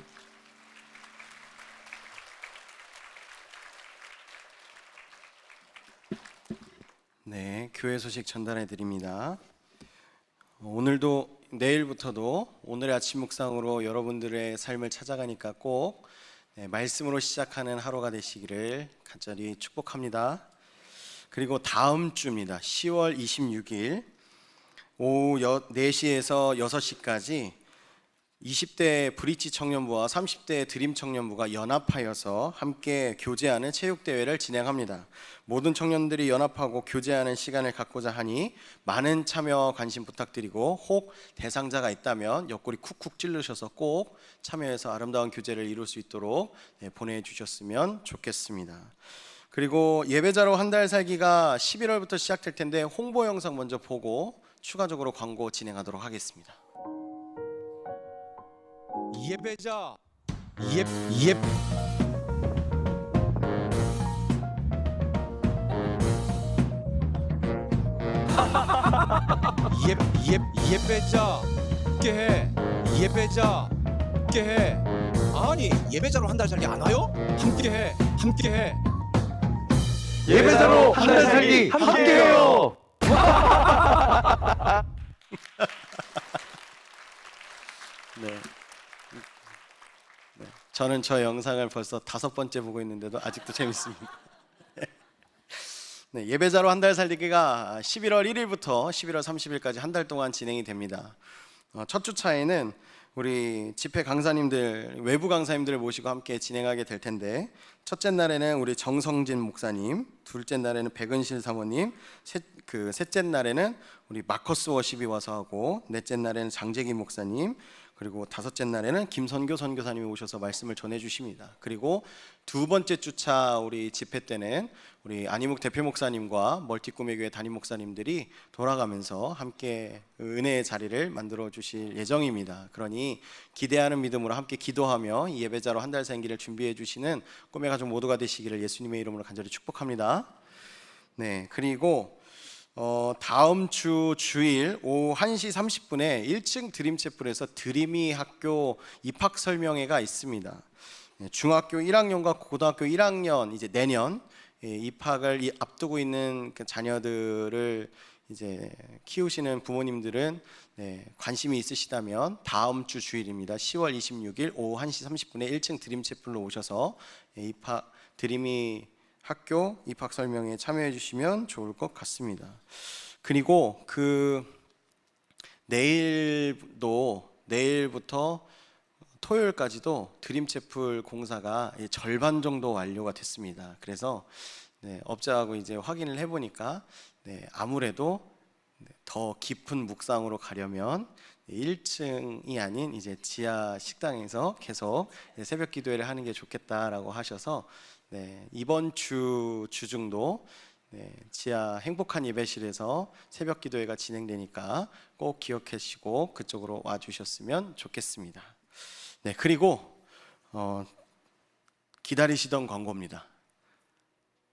Speaker 1: 네, 교회 소식 전달해 드립니다. 오늘도 내일부터도 오늘의 아침 묵상으로 여러분들의 삶을 찾아가니까 꼭 말씀으로 시작하는 하루가 되시기를 간절히 축복합니다. 그리고 다음 주입니다. 10월 26일 오후 4시에서 6시까지 20대 브릿지 청년부와 30대 드림 청년부가 연합하여서 함께 교제하는 체육대회를 진행합니다. 모든 청년들이 연합하고 교제하는 시간을 갖고자 하니 많은 참여 관심 부탁드리고 혹 대상자가 있다면 옆구리 쿡쿡 찔르셔서 꼭 참여해서 아름다운 교제를 이룰 수 있도록 보내주셨으면 좋겠습니다. 그리고 예배자로 한 달 살기가 11월부터 시작될 텐데 홍보 영상 먼저 보고 추가적으로 광고 진행하도록 하겠습니다.
Speaker 5: 예배자 예배자 깨해 예배자 깨해 아니 예배자로 한 달 살기 안 와요? 함께해
Speaker 6: 예배자로 한 달 살기 함께해요.
Speaker 1: 네. 저는 저 영상을 벌써 5번째 보고 있는데도 아직도 재밌습니다. 네, 예배자로 한 달 살기가 11월 1일부터 11월 30일까지 한 달 동안 진행이 됩니다. 첫 주차에는 우리 집회 강사님들, 외부 강사님들을 모시고 함께 진행하게 될 텐데 첫째 날에는 우리 정성진 목사님, 둘째 날에는 백은실 사모님, 셋째 날에는 우리 마커스 워십이 와서 하고 넷째 날에는 장재기 목사님, 그리고 다섯째 날에는 김선교 선교사님이 오셔서 말씀을 전해주십니다. 그리고 두 번째 주차 우리 집회 때는 우리 안희묵 대표 목사님과 멀티꿈의 교회 담임 목사님들이 돌아가면서 함께 은혜의 자리를 만들어 주실 예정입니다. 그러니 기대하는 믿음으로 함께 기도하며 이 예배자로 한 달 살기를 준비해 주시는 꿈의 가족 모두가 되시기를 예수님의 이름으로 간절히 축복합니다. 네, 그리고 다음 주 주일 오후 1시 30분에 1층 드림채플에서 드림이 학교 입학 설명회가 있습니다. 중학교 1학년과 고등학교 1학년 이제 내년 입학을 앞두고 있는 그 자녀들을 이제 키우시는 부모님들은 관심이 있으시다면 다음 주 주일입니다. 10월 26일 오후 1시 30분에 1층 드림채플로 오셔서 드림이 학교 입학 설명회에 참여해 주시면 좋을 것 같습니다. 그리고 내일부터 토요일까지도 드림채플 공사가 절반 정도 완료가 됐습니다. 그래서 업자하고 이제 확인을 해보니까 아무래도 더 깊은 묵상으로 가려면 1층이 아닌 이제 지하 식당에서 계속 새벽 기도회를 하는 게 좋겠다라고 하셔서 이번 주 중도 지하 행복한 예배실에서 새벽 기도회가 진행되니까 꼭 기억하시고 그쪽으로 와 주셨으면 좋겠습니다. 네, 그리고 기다리시던 광고입니다.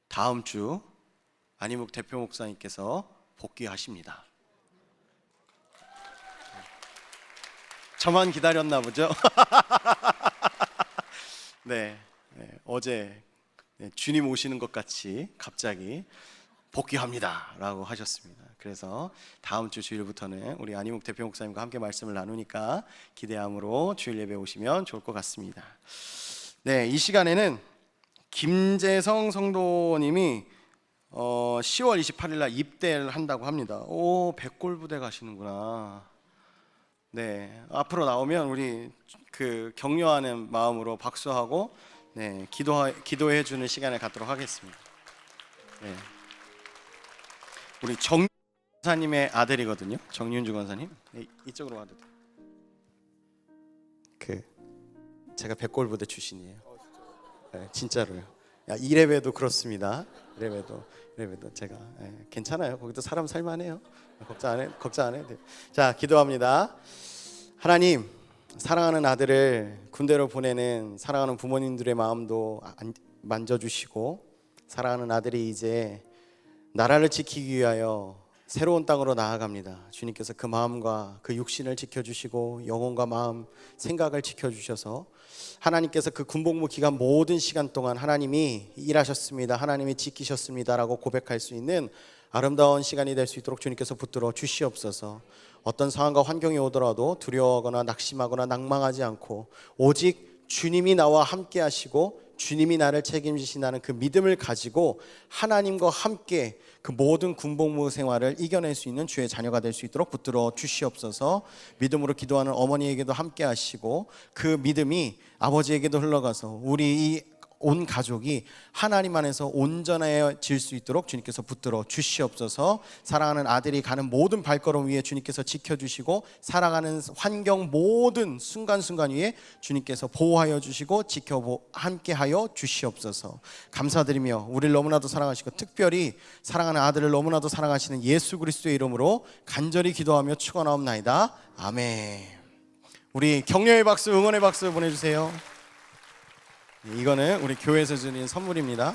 Speaker 1: 다음 주 안희묵 대표 목사님께서 복귀하십니다. 저만 기다렸나 보죠? 네, 어제 주님 오시는 것 같이 갑자기 복귀합니다라고 하셨습니다. 그래서 다음 주 주일부터는 우리 안희묵 대표 목사님과 함께 말씀을 나누니까 기대함으로 주일 예배 오시면 좋을 것 같습니다. 네, 이 시간에는 김재성 성도님이 10월 28일 날 입대를 한다고 합니다. 오, 백골부대 가시는구나. 네, 앞으로 나오면 우리 그 격려하는 마음으로 박수하고 기도해 주는 시간을 갖도록 하겠습니다. 네. 우리 정 권사님의 아들이거든요. 정윤주 권사님. 네, 이쪽으로 와도 돼요. 제가 백골부대 출신이에요. 네, 진짜로요. 이래봬도 그렇습니다. 이래봬도 제가 괜찮아요. 거기도 사람 살만해요. 걱정 안 해도 돼요. 자, 기도합니다. 하나님, 사랑하는 아들을 군대로 보내는 사랑하는 부모님들의 마음도 만져주시고, 사랑하는 아들이 이제 나라를 지키기 위하여 새로운 땅으로 나아갑니다. 주님께서 그 마음과 그 육신을 지켜주시고 영혼과 마음, 생각을 지켜주셔서 하나님께서 그 군복무 기간 모든 시간 동안 하나님이 일하셨습니다, 하나님이 지키셨습니다라고 고백할 수 있는 아름다운 시간이 될 수 있도록 주님께서 붙들어 주시옵소서. 어떤 상황과 환경이 오더라도 두려워하거나 낙심하거나 낭망하지 않고 오직 주님이 나와 함께 하시고 주님이 나를 책임지신다는 그 믿음을 가지고 하나님과 함께 그 모든 군복무 생활을 이겨낼 수 있는 주의 자녀가 될 수 있도록 붙들어 주시옵소서. 믿음으로 기도하는 어머니에게도 함께 하시고 그 믿음이 아버지에게도 흘러가서 우리 이 온 가족이 하나님 안에서 온전해질 수 있도록 주님께서 붙들어 주시옵소서. 사랑하는 아들이 가는 모든 발걸음 위에 주님께서 지켜주시고 살아가는 환경 모든 순간순간 위에 주님께서 보호하여 주시고 함께하여 주시옵소서. 감사드리며 우리를 너무나도 사랑하시고 특별히 사랑하는 아들을 너무나도 사랑하시는 예수 그리스도의 이름으로 간절히 기도하며 축원하옵나이다. 아멘. 우리 격려의 박수, 응원의 박수 보내주세요. 이거는 우리 교회에서 드리는 선물입니다.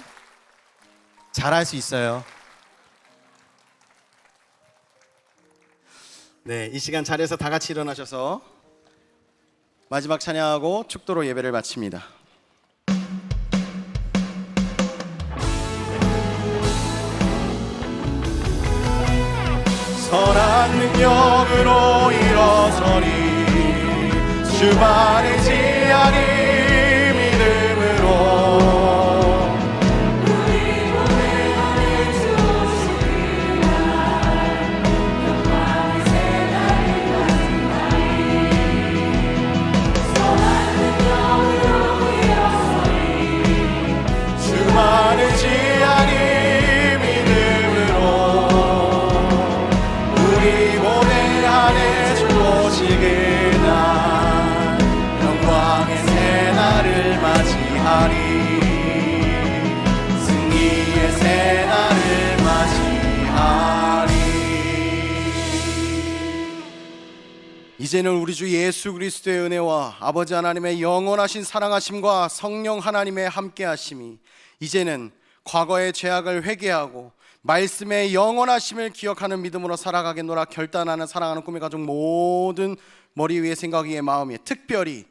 Speaker 1: 잘할 수 있어요. 네, 이 시간 자리에서 다 같이 일어나셔서 마지막 찬양하고 축도로 예배를 마칩니다. 선한 능력으로 일어서리 주만의 지하니 승리의 새날을 맞이하리. 이제는 우리 주 예수 그리스도의 은혜와 아버지 하나님의 영원하신 사랑하심과 성령 하나님의 함께하심이 이제는 과거의 죄악을 회개하고 말씀의 영원하심을 기억하는 믿음으로 살아가겠노라 결단하는 사랑하는 꿈의 가족 모든 머리 위에 생각 위에 마음 위에 특별히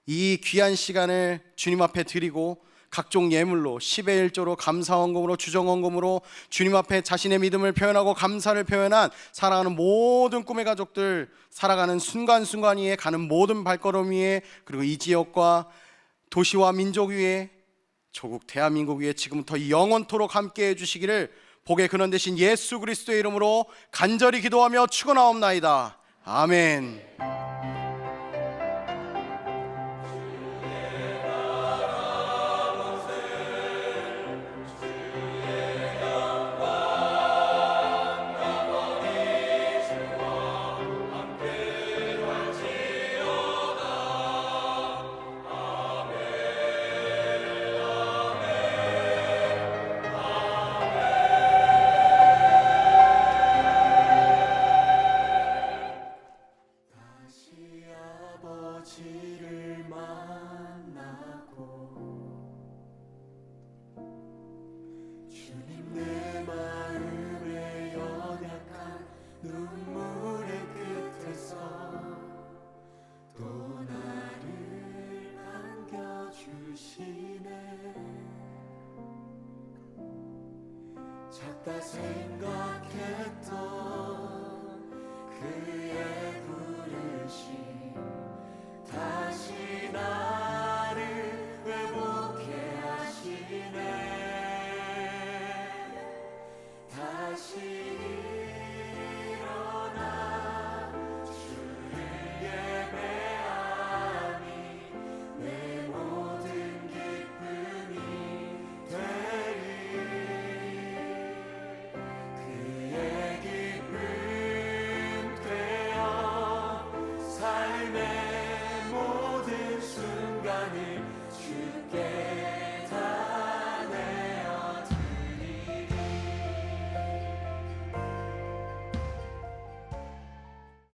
Speaker 1: 이 귀한 시간을 주님 앞에 드리고 각종 예물로 10의 1조로 감사헌금으로 주정헌금으로 주님 앞에 자신의 믿음을 표현하고 감사를 표현한 사랑하는 모든 꿈의 가족들 살아가는 순간순간 위에 가는 모든 발걸음 위에 그리고 이 지역과 도시와 민족 위에 조국 대한민국 위에 지금부터 영원토록 함께 해주시기를 복의 근원 되신 예수 그리스도의 이름으로 간절히 기도하며 축원하옵나이다. 아멘.
Speaker 7: 부르시네 작다 생각했던 그의 부르심